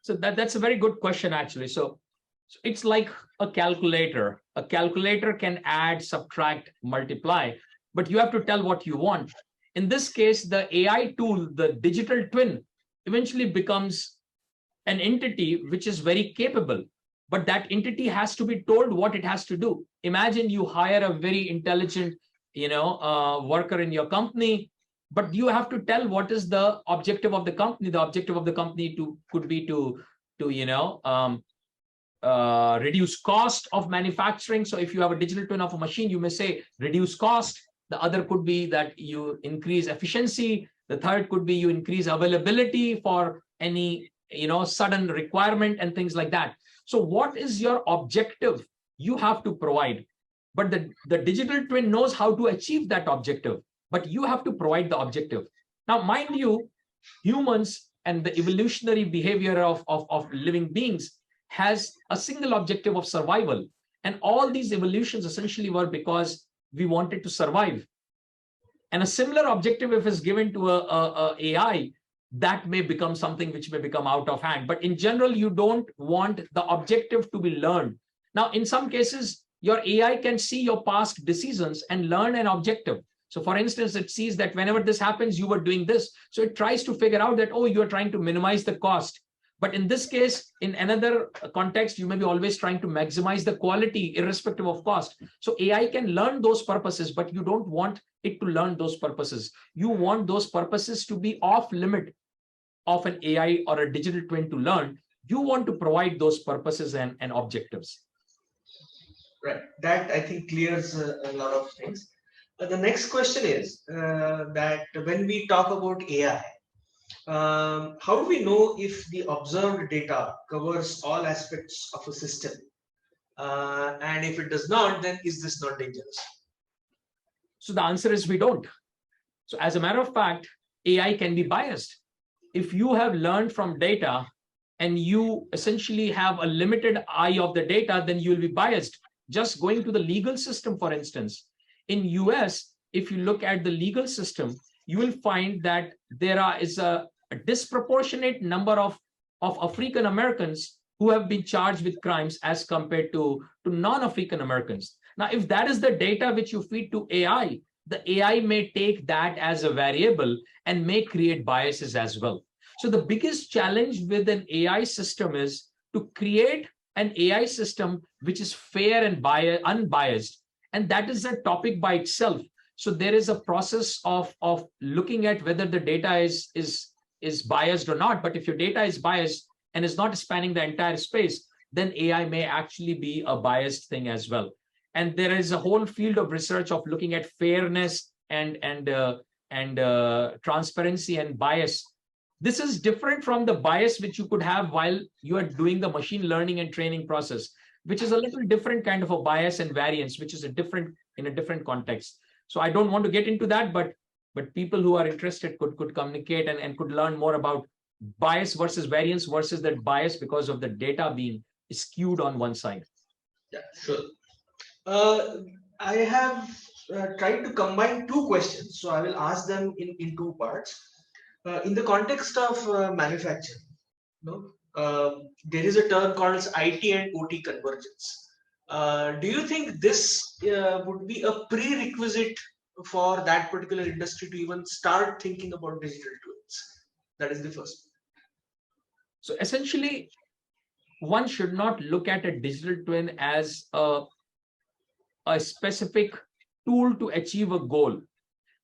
So that's a very good question, actually. So So it's like a calculator. A calculator can add, subtract, multiply, but you have to tell what you want. In this case, the AI tool, the digital twin, eventually becomes an entity which is very capable, but that entity has to be told what it has to do. Imagine you hire a very intelligent, worker in your company, but you have to tell what is the objective of the company. The objective of the company could be to reduce cost of manufacturing. So if you have a digital twin of a machine, you may say reduce cost. The other could be that you increase efficiency. The third could be you increase availability for any sudden requirement and things like that. So what is your objective? You have to provide. But the digital twin knows how to achieve that objective, but you have to provide the objective. Now, mind you, humans and the evolutionary behavior of living beings has a single objective of survival. And all these evolutions essentially were because we wanted to survive. And a similar objective, if is given to a AI, that may become something which may become out of hand. But in general, you don't want the objective to be learned. Now, in some cases, your AI can see your past decisions and learn an objective. So for instance, it sees that whenever this happens, you were doing this. So it tries to figure out that, oh, you are trying to minimize the cost. But in this case, in another context, you may be always trying to maximize the quality irrespective of cost. So AI can learn those purposes, but you don't want it to learn those purposes. You want those purposes to be off limit of an AI or a digital twin to learn. You want to provide those purposes and objectives. Right. That I think clears a lot of things. The next question is that when we talk about AI, how do we know if the observed data covers all aspects of a system? And if it does not, then is this not dangerous? So the answer is we don't. So as a matter of fact, AI can be biased. If you have learned from data and you essentially have a limited eye of the data, then you will be biased. Just going to the legal system, for instance, in US, if you look at the legal system, you will find that there is a disproportionate number of African Americans who have been charged with crimes as compared to non-African Americans. Now, if that is the data which you feed to AI, the AI may take that as a variable and may create biases as well. So the biggest challenge with an AI system is to create an AI system which is fair and unbiased. And that is a topic by itself. So there is a process of looking at whether the data is biased or not. But if your data is biased and is not spanning the entire space, then AI may actually be a biased thing as well. And there is a whole field of research of looking at fairness and transparency and bias. This is different from the bias which you could have while you are doing the machine learning and training process, which is a little different kind of a bias and variance, which is in a different context. So I don't want to get into that, but people who are interested could communicate and could learn more about bias versus variance versus that bias because of the data being skewed on one side. Yeah, sure. I have tried to combine two questions, so I will ask them in two parts. In the context of manufacturing, there is a term called IT and OT convergence. Do you think this would be a prerequisite for that particular industry to even start thinking about digital twins? That is the first. So essentially, one should not look at a digital twin as a specific tool to achieve a goal.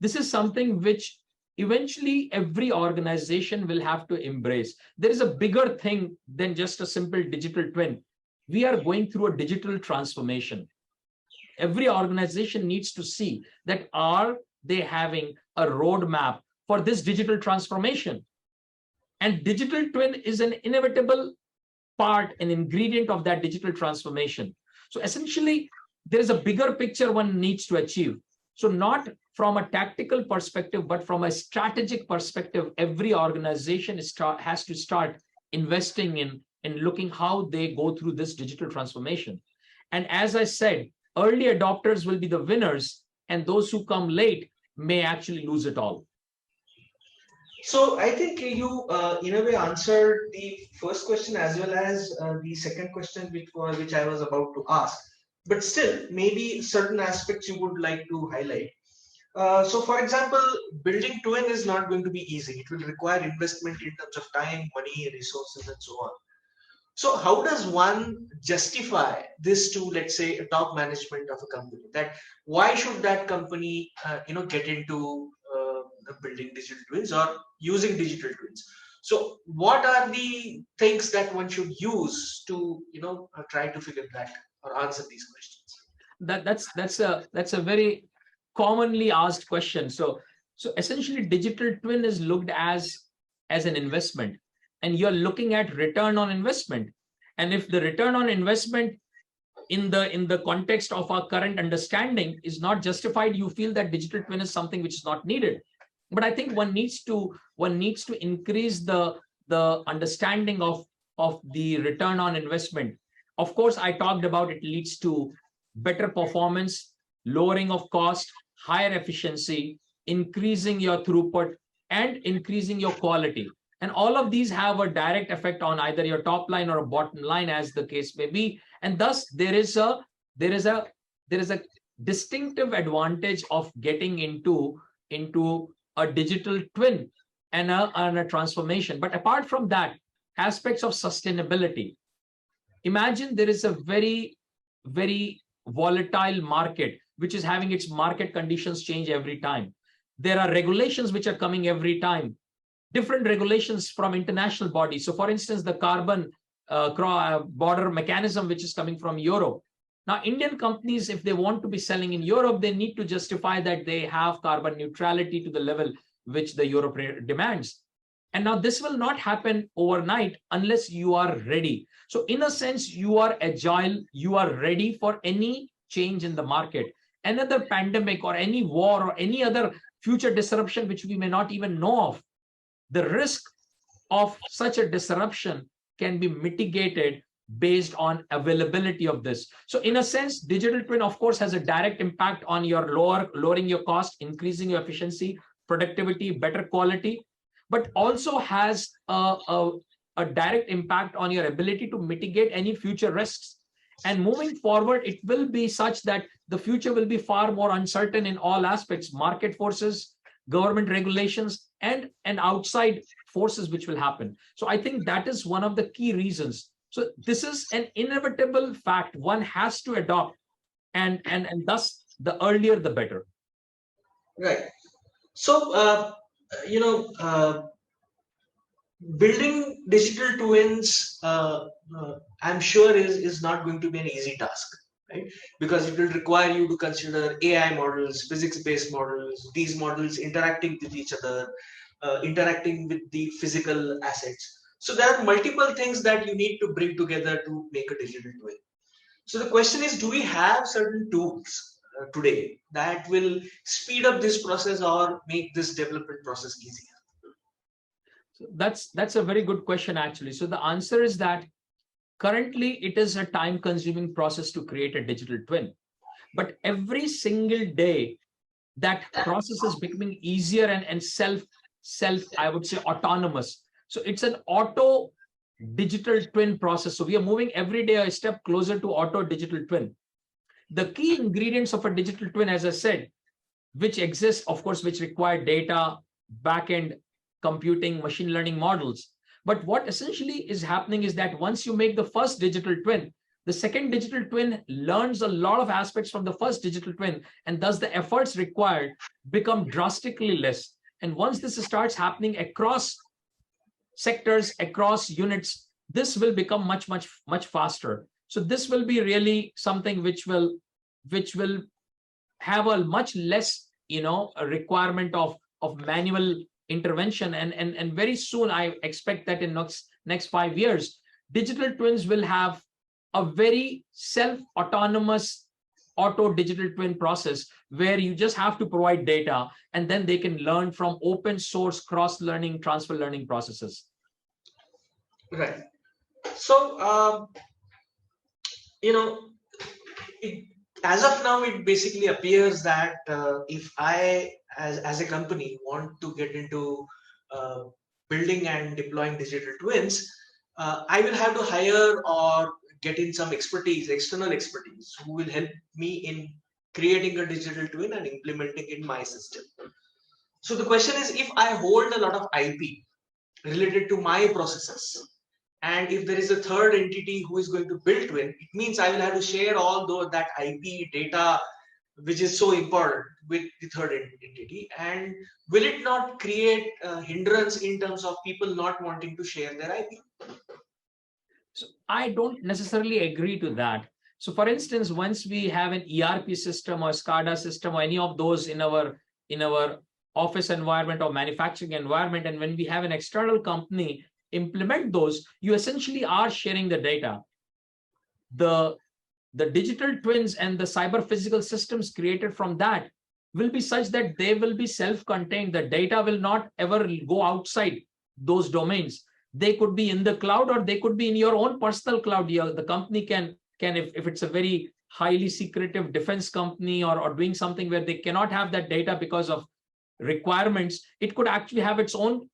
This is something which eventually every organization will have to embrace. There is a bigger thing than just a simple digital twin. We are going through a digital transformation. Every organization needs to see that are they having a roadmap for this digital transformation. And digital twin is an inevitable part, an ingredient of that digital transformation. So essentially, there is a bigger picture one needs to achieve. So not from a tactical perspective, but from a strategic perspective, every organization has to start investing in looking how they go through this digital transformation. And as I said, early adopters will be the winners, and those who come late may actually lose it all. So I think you, in a way, answered the first question as well as the second question, which I was about to ask. But still, maybe certain aspects you would like to highlight. So, for example, building twin is not going to be easy. It will require investment in terms of time, money, resources, and so on. So how does one justify this to, let's say, a top management of a company? That why should that company, get into building digital twins or using digital twins? So what are the things that one should use to, try to figure that or answer these questions? That's a very commonly asked question. So essentially, digital twin is looked as an investment, and you're looking at return on investment. And if the return on investment in the context of our current understanding is not justified, you feel that digital twin is something which is not needed. But I think one needs to increase the understanding of the return on investment. Of course, I talked about it leads to better performance, lowering of cost, higher efficiency, increasing your throughput, and increasing your quality. And all of these have a direct effect on either your top line or a bottom line, as the case may be. And thus, there is a distinctive advantage of getting into a digital twin and a transformation. But apart from that, aspects of sustainability. Imagine there is a very, very volatile market, which is having its market conditions change every time. There are regulations which are coming every time, different regulations from international bodies. So for instance, the carbon border mechanism, which is coming from Europe. Now, Indian companies, if they want to be selling in Europe, they need to justify that they have carbon neutrality to the level which the Europe demands. And now this will not happen overnight unless you are ready. So in a sense, you are agile, you are ready for any change in the market. Another pandemic or any war or any other future disruption, which we may not even know of, the risk of such a disruption can be mitigated based on availability of this. So in a sense, digital twin, of course, has a direct impact on your lowering your cost, increasing your efficiency, productivity, better quality, but also has a direct impact on your ability to mitigate any future risks. And moving forward, it will be such that the future will be far more uncertain in all aspects, market forces, government regulations, and outside forces which will happen. So I think that is one of the key reasons. So this is an inevitable fact one has to adopt, and thus the earlier the better. Right. So building digital twins, I'm sure is not going to be an easy task, right? Because it will require you to consider AI models, physics-based models, these models interacting with each other, interacting with the physical assets. So there are multiple things that you need to bring together to make a digital twin. So the question is, do we have certain tools today that will speed up this process or make this development process easier? So that's a very good question, actually. So the answer is that currently it is a time-consuming process to create a digital twin. But every single day, that process is becoming easier and self, I would say, autonomous. So it's an auto digital twin process. So we are moving every day a step closer to auto digital twin. The key ingredients of a digital twin, as I said, which exist, of course, which require data, backend computing, machine learning models. But what essentially is happening is that once you make the first digital twin, the second digital twin learns a lot of aspects from the first digital twin, and thus the efforts required become drastically less. And once this starts happening across sectors, across units, this will become much faster. So this will be really something which will have a much less, a requirement of manual intervention. And very soon, I expect that in next 5 years, digital twins will have a very self-autonomous auto digital twin process where you just have to provide data, and then they can learn from open source cross-learning, transfer learning processes. Right. So, as of now, it basically appears that if I, as a company, want to get into building and deploying digital twins, I will have to hire or get in some expertise, external expertise, who will help me in creating a digital twin and implementing in my system. So the question is, if I hold a lot of IP related to my processes, and if there is a third entity who is going to build twin, it means I will have to share all that IP data, which is so important, with the third entity. And will it not create a hindrance in terms of people not wanting to share their IP? So I don't necessarily agree to that. So for instance, once we have an ERP system or SCADA system or any of those in our office environment or manufacturing environment, and when we have an external company implement those, you essentially are sharing the data. The digital twins and the cyber physical systems created from that will be such that they will be self-contained. The data will not ever go outside those domains. They could be in the cloud, or they could be in your own personal cloud. The company can if it's a very highly secretive defense company or doing something where they cannot have that data because of requirements, it could actually have its own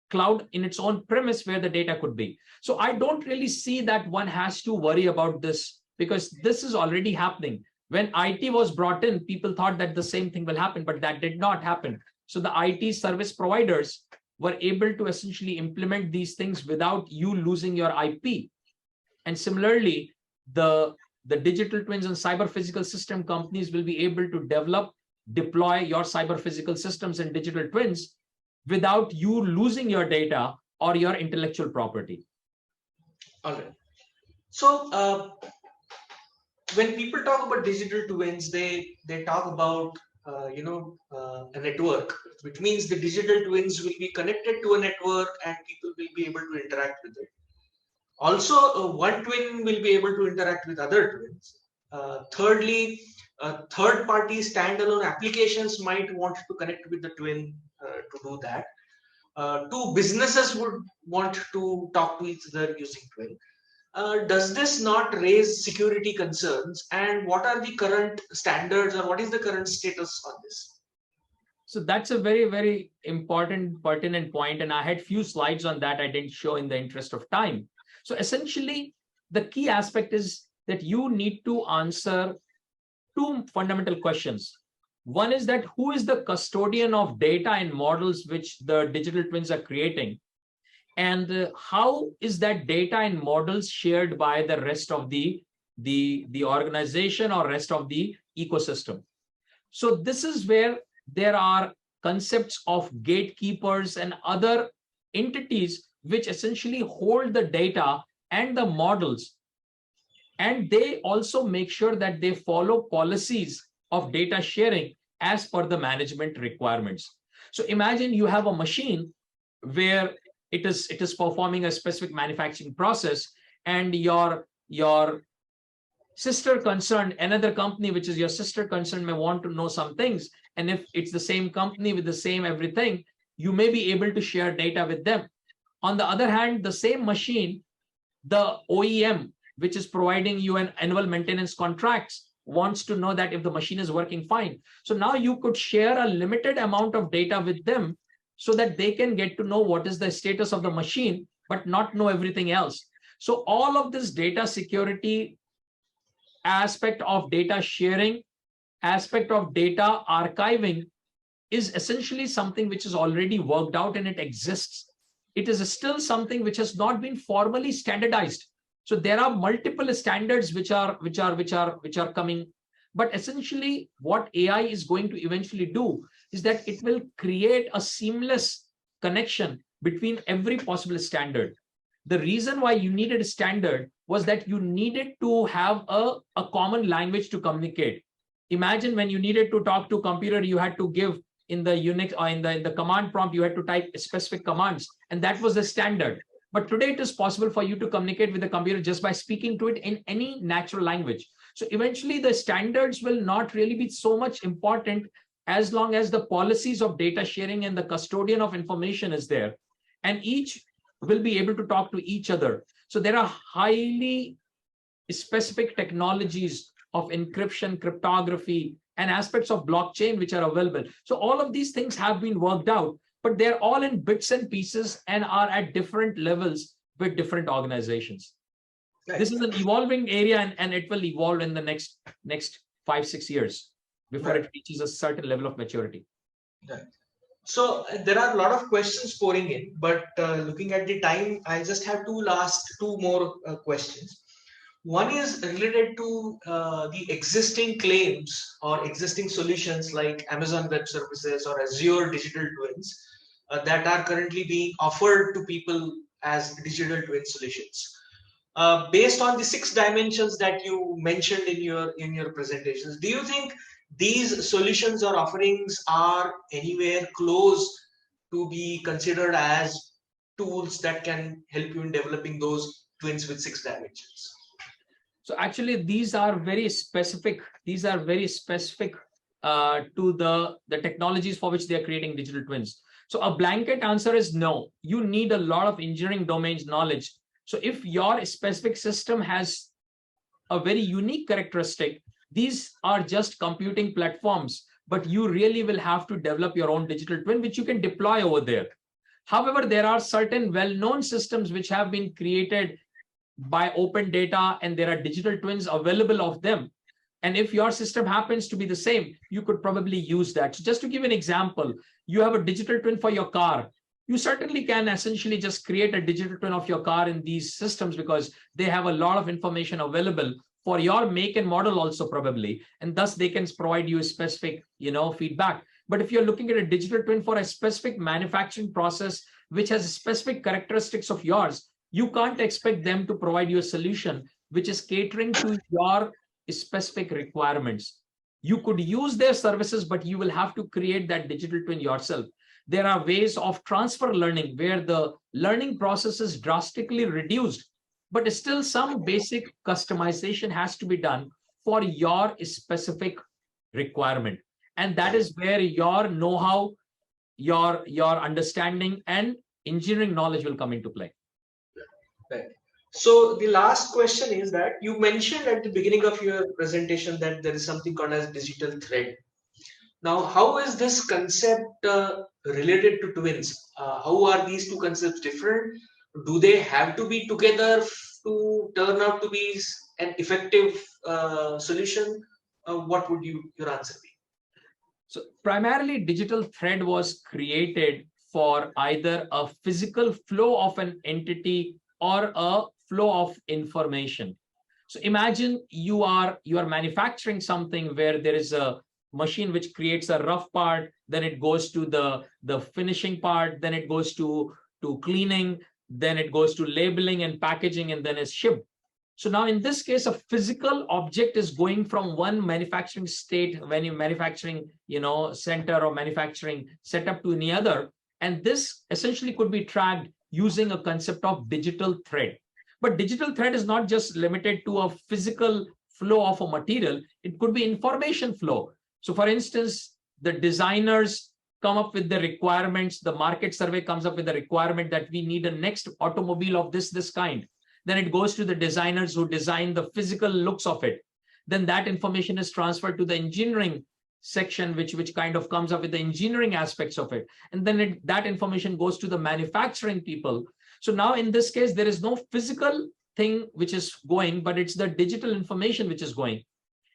cloud in its own premise where the data could be. So I don't really see that one has to worry about this, because this is already happening. When IT was brought in, people thought that the same thing will happen, but that did not happen. So the IT service providers were able to essentially implement these things without you losing your IP. And similarly, the digital twins and cyber physical system companies will be able to develop, deploy your cyber physical systems and digital twins without you losing your data or your intellectual property. All right. So when people talk about digital twins, they talk about a network, which means the digital twins will be connected to a network and people will be able to interact with it. Also, one twin will be able to interact with other twins. Thirdly, third-party standalone applications might want to connect with the twin to do that. Two businesses would want to talk to each other using twin. Does this not raise security concerns? And what are the current standards, or what is the current status on this? So that's a very, very important, pertinent point. And I had few slides on that I didn't show in the interest of time. So essentially, the key aspect is that you need to answer two fundamental questions. One is that who is the custodian of data and models which the digital twins are creating? And how is that data and models shared by the rest of the organization or rest of the ecosystem? So this is where there are concepts of gatekeepers and other entities which essentially hold the data and the models. And they also make sure that they follow policies of data sharing as per the management requirements. So imagine you have a machine where it is performing a specific manufacturing process, and your sister concern, another company which is your sister concern, may want to know some things. And if it's the same company with the same everything, you may be able to share data with them. On the other hand, the same machine, the OEM, which is providing you an annual maintenance contracts, wants to know that if the machine is working fine. So now you could share a limited amount of data with them so that they can get to know what is the status of the machine, but not know everything else. So all of this data security aspect of data sharing, aspect of data archiving is essentially something which is already worked out and it exists. It is still something which has not been formally standardized. So there are multiple standards which are coming. But essentially, what AI is going to eventually do is that it will create a seamless connection between every possible standard. The reason why you needed a standard was that you needed to have a common language to communicate. Imagine when you needed to talk to a computer, you had to give in the Unix or in the command prompt, you had to type specific commands, and that was the standard. But today it is possible for you to communicate with the computer just by speaking to it in any natural language. So eventually the standards will not really be so much important as long as the policies of data sharing and the custodian of information is there, and each will be able to talk to each other. So there are highly specific technologies of encryption, cryptography, and aspects of blockchain which are available. So all of these things have been worked out. but they're all in bits and pieces and are at different levels with different organizations. Right. This is an evolving area, and it will evolve in the next 5-6 years before Right. it reaches a certain level of maturity. Right. So there are a lot of questions pouring in, but looking at the time, I just have two more questions. One is related to the existing claims or existing solutions like Amazon Web Services or Azure Digital Twins that are currently being offered to people as digital twin solutions. Based on the 6 dimensions that you mentioned in your presentations, do you think these solutions or offerings are anywhere close to be considered as tools that can help you in developing those twins with 6 dimensions? So actually, these are very specific. These are very specific to the technologies for which they are creating digital twins. So a blanket answer is no. You need a lot of engineering domains knowledge. So if your specific system has a very unique characteristic, these are just computing platforms, but you really will have to develop your own digital twin, which you can deploy over there. However, there are certain well-known systems which have been created by open data, and there are digital twins available of them. And if your system happens to be the same, you could probably use that. So just to give an example, you have a digital twin for your car. You certainly can essentially just create a digital twin of your car in these systems because they have a lot of information available for your make and model also probably, and thus they can provide you a specific, feedback. But if you're looking at a digital twin for a specific manufacturing process, which has specific characteristics of yours, you can't expect them to provide you a solution which is catering to your specific requirements. You could use their services, but you will have to create that digital twin yourself. There are ways of transfer learning where the learning process is drastically reduced, but still some basic customization has to be done for your specific requirement. And that is where your know-how, your understanding and engineering knowledge will come into play. Right. So the last question is that you mentioned at the beginning of your presentation that there is something called as digital thread. Now, how is this concept related to twins? How are these two concepts different? Do they have to be together to turn out to be an effective solution? What would your answer be? So primarily, digital thread was created for either a physical flow of an entity or a flow of information. So imagine you are manufacturing something where there is a machine which creates a rough part, then it goes to the finishing part, then it goes to cleaning, then it goes to labeling and packaging, and then is shipped. So now in this case, a physical object is going from one manufacturing state, manufacturing center or manufacturing setup to any other. And this essentially could be tracked using a concept of digital thread. But digital thread is not just limited to a physical flow of a material. It could be information flow. So for instance, the designers come up with the requirements, the market survey comes up with the requirement that we need a next automobile of this kind. Then it goes to the designers who design the physical looks of it. Then that information is transferred to the engineering section, which kind of comes up with the engineering aspects of it. And then that information goes to the manufacturing people. So now in this case, there is no physical thing which is going, but it's the digital information which is going.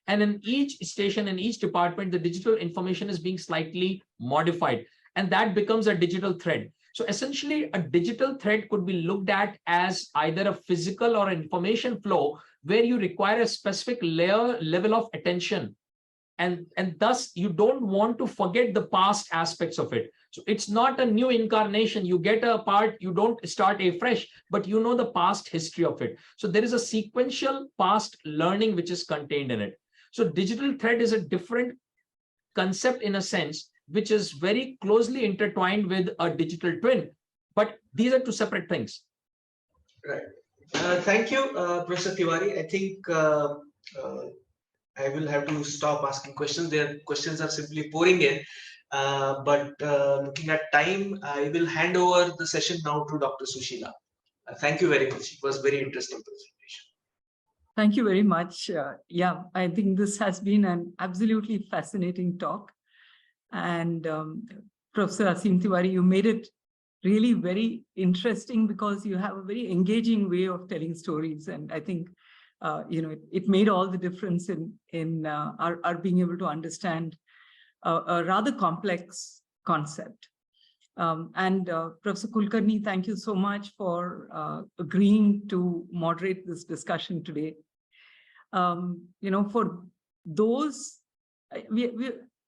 And in each station, in each department, the digital information is being slightly modified. And that becomes a digital thread. So essentially, a digital thread could be looked at as either a physical or information flow where you require a specific level of attention. And thus, you don't want to forget the past aspects of it. So it's not a new incarnation. You get a part, you don't start afresh, but you know the past history of it. So there is a sequential past learning which is contained in it. So digital thread is a different concept in a sense, which is very closely intertwined with a digital twin. But these are two separate things. Right. Thank you, Professor Tewari. I think I will have to stop asking questions. Their questions are simply pouring in. But looking at time, I will hand over the session now to Dr. Sushila. Thank you very much. It was very interesting presentation. Thank you very much. Yeah, I think this has been an absolutely fascinating talk. And Professor Asim Tewari, you made it really very interesting because you have a very engaging way of telling stories. And I think, it made all the difference in our being able to understand a rather complex concept. Professor Kulkarni, thank you so much for agreeing to moderate this discussion today. For those,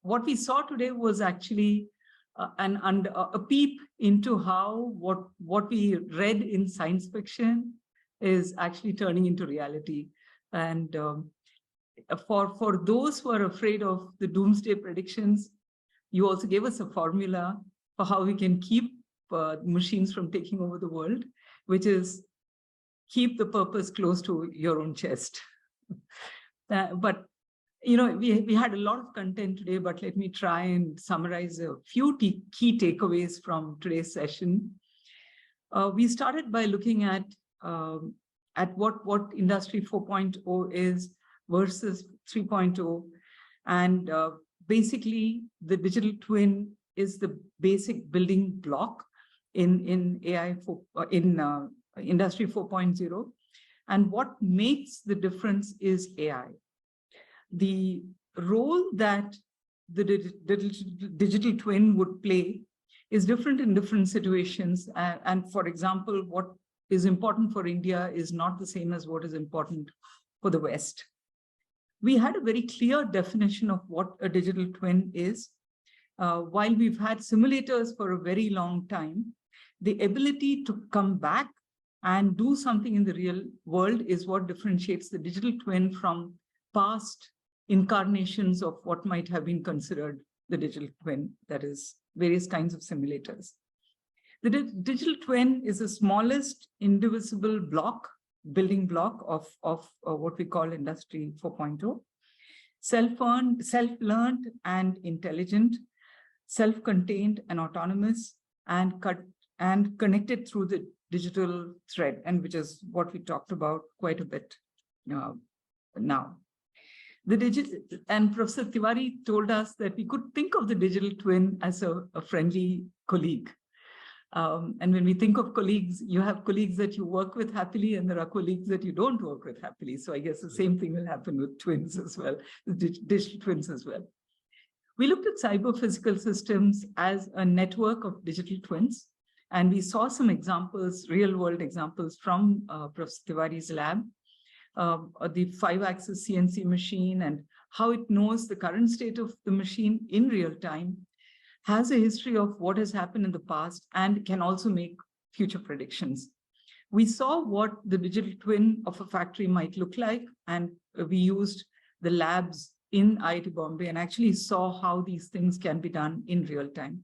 what we saw today was actually a peep into how what we read in science fiction is actually turning into reality. And for those who are afraid of the doomsday predictions, you also gave us a formula for how we can keep machines from taking over the world, which is keep the purpose close to your own chest. But we had a lot of content today, but let me try and summarize a few key takeaways from today's session. We started by looking at what Industry 4.0 is versus 3.0, and basically the digital twin is the basic building block in Industry 4.0, and what makes the difference is AI. The role that the digital twin would play is different in different situations. And for example, what is important for India is not the same as what is important for the West. We had a very clear definition of what a digital twin is. While we've had simulators for a very long time, the ability to come back and do something in the real world is what differentiates the digital twin from past incarnations of what might have been considered the digital twin, that is, various kinds of simulators. The digital twin is the smallest indivisible building block of what we call Industry 4.0. Self-learned and intelligent, self-contained and autonomous, and connected through the digital thread, and which is what we talked about quite a bit now. And Professor Tewari told us that we could think of the digital twin as a friendly colleague. And when we think of colleagues, you have colleagues that you work with happily, and there are colleagues that you don't work with happily. So I guess the same thing will happen with twins as well, digital twins as well. We looked at cyber-physical systems as a network of digital twins, and we saw some examples, real-world examples from Professor Tewari's lab. The 5-axis CNC machine and how it knows the current state of the machine in real time, has a history of what has happened in the past, and can also make future predictions. We saw what the digital twin of a factory might look like, and we used the labs in IIT Bombay and actually saw how these things can be done in real time.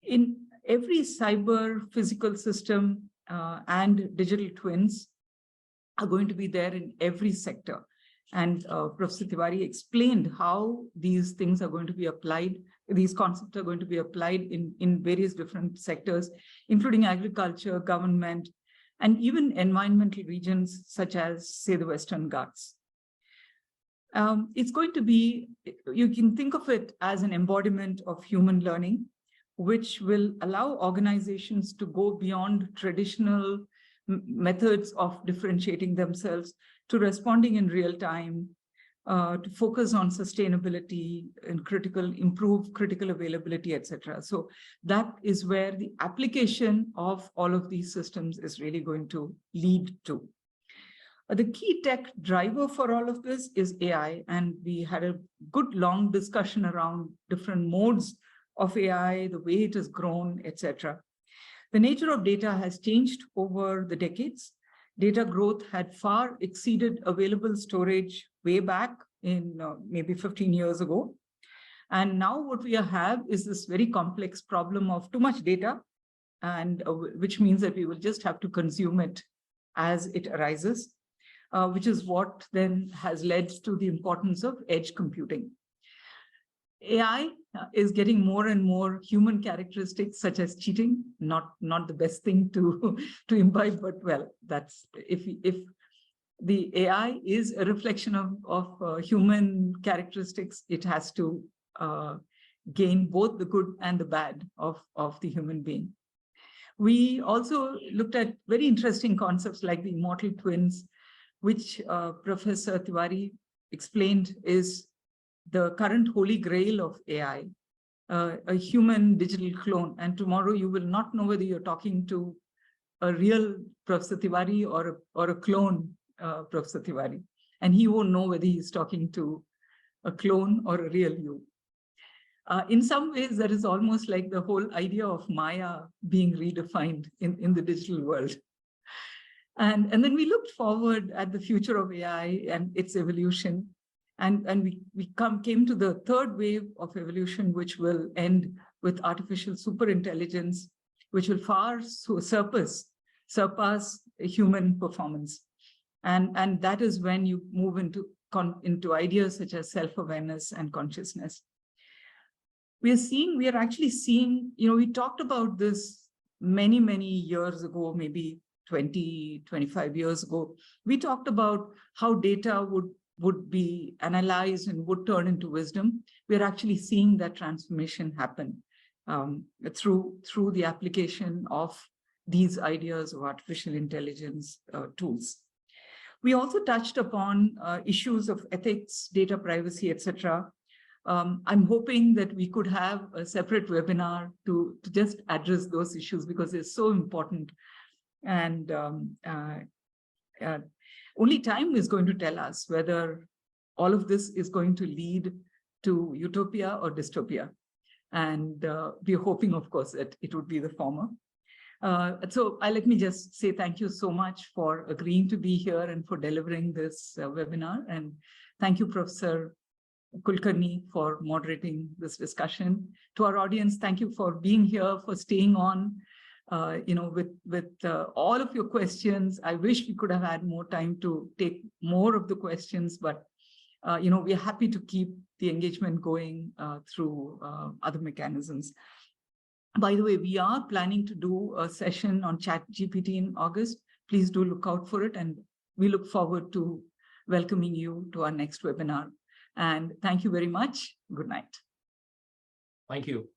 In every cyber physical system and digital twins are going to be there in every sector. And Professor Tewari explained how these things are going to be applied, these concepts are going to be applied in various different sectors, including agriculture, government, and even environmental regions such as, say, the Western Ghats. It's going to be, you can think of it as an embodiment of human learning, which will allow organizations to go beyond traditional methods of differentiating themselves to responding in real time, to focus on sustainability and improve critical availability, etc. So that is where the application of all of these systems is really going to lead to. The key tech driver for all of this is AI, and we had a good long discussion around different modes of AI, the way it has grown, etc. The nature of data has changed over the decades. Data growth had far exceeded available storage way back in maybe 15 years ago. And now what we have is this very complex problem of too much data, and which means that we will just have to consume it as it arises, which is what then has led to the importance of edge computing. AI is getting more and more human characteristics, such as cheating, not the best thing to imbibe, but well, that's if the AI is a reflection of human characteristics, it has to gain both the good and the bad of the human being. We also looked at very interesting concepts like the immortal twins, which Professor Tewari explained is the current holy grail of AI, a human digital clone. And tomorrow you will not know whether you're talking to a real Professor Tewari or a clone Professor Tewari. And he won't know whether he's talking to a clone or a real you. In some ways, that is almost like the whole idea of Maya being redefined in the digital world. And then we looked forward at the future of AI and its evolution. And we came to the third wave of evolution, which will end with artificial superintelligence, which will far surpass human performance. And that is when you move into ideas such as self-awareness and consciousness. We are actually seeing, we talked about this many, many years ago, maybe 20, 25 years ago. We talked about how data would be analyzed and would turn into wisdom. We're actually seeing that transformation happen through the application of these ideas of artificial intelligence tools. We also touched upon issues of ethics, data privacy, etc. I'm hoping that we could have a separate webinar to just address those issues because they're so important. And only time is going to tell us whether all of this is going to lead to utopia or dystopia. And we're hoping, of course, that it would be the former. So let me just say thank you so much for agreeing to be here and for delivering this webinar. And thank you, Professor Kulkarni, for moderating this discussion. To our audience, thank you for being here, for staying on, with all of your questions. I wish we could have had more time to take more of the questions, but we are happy to keep the engagement going through other mechanisms. By the way, we are planning to do a session on ChatGPT in August. Please do look out for it, and we look forward to welcoming you to our next webinar. And thank you very much. Good night. Thank you.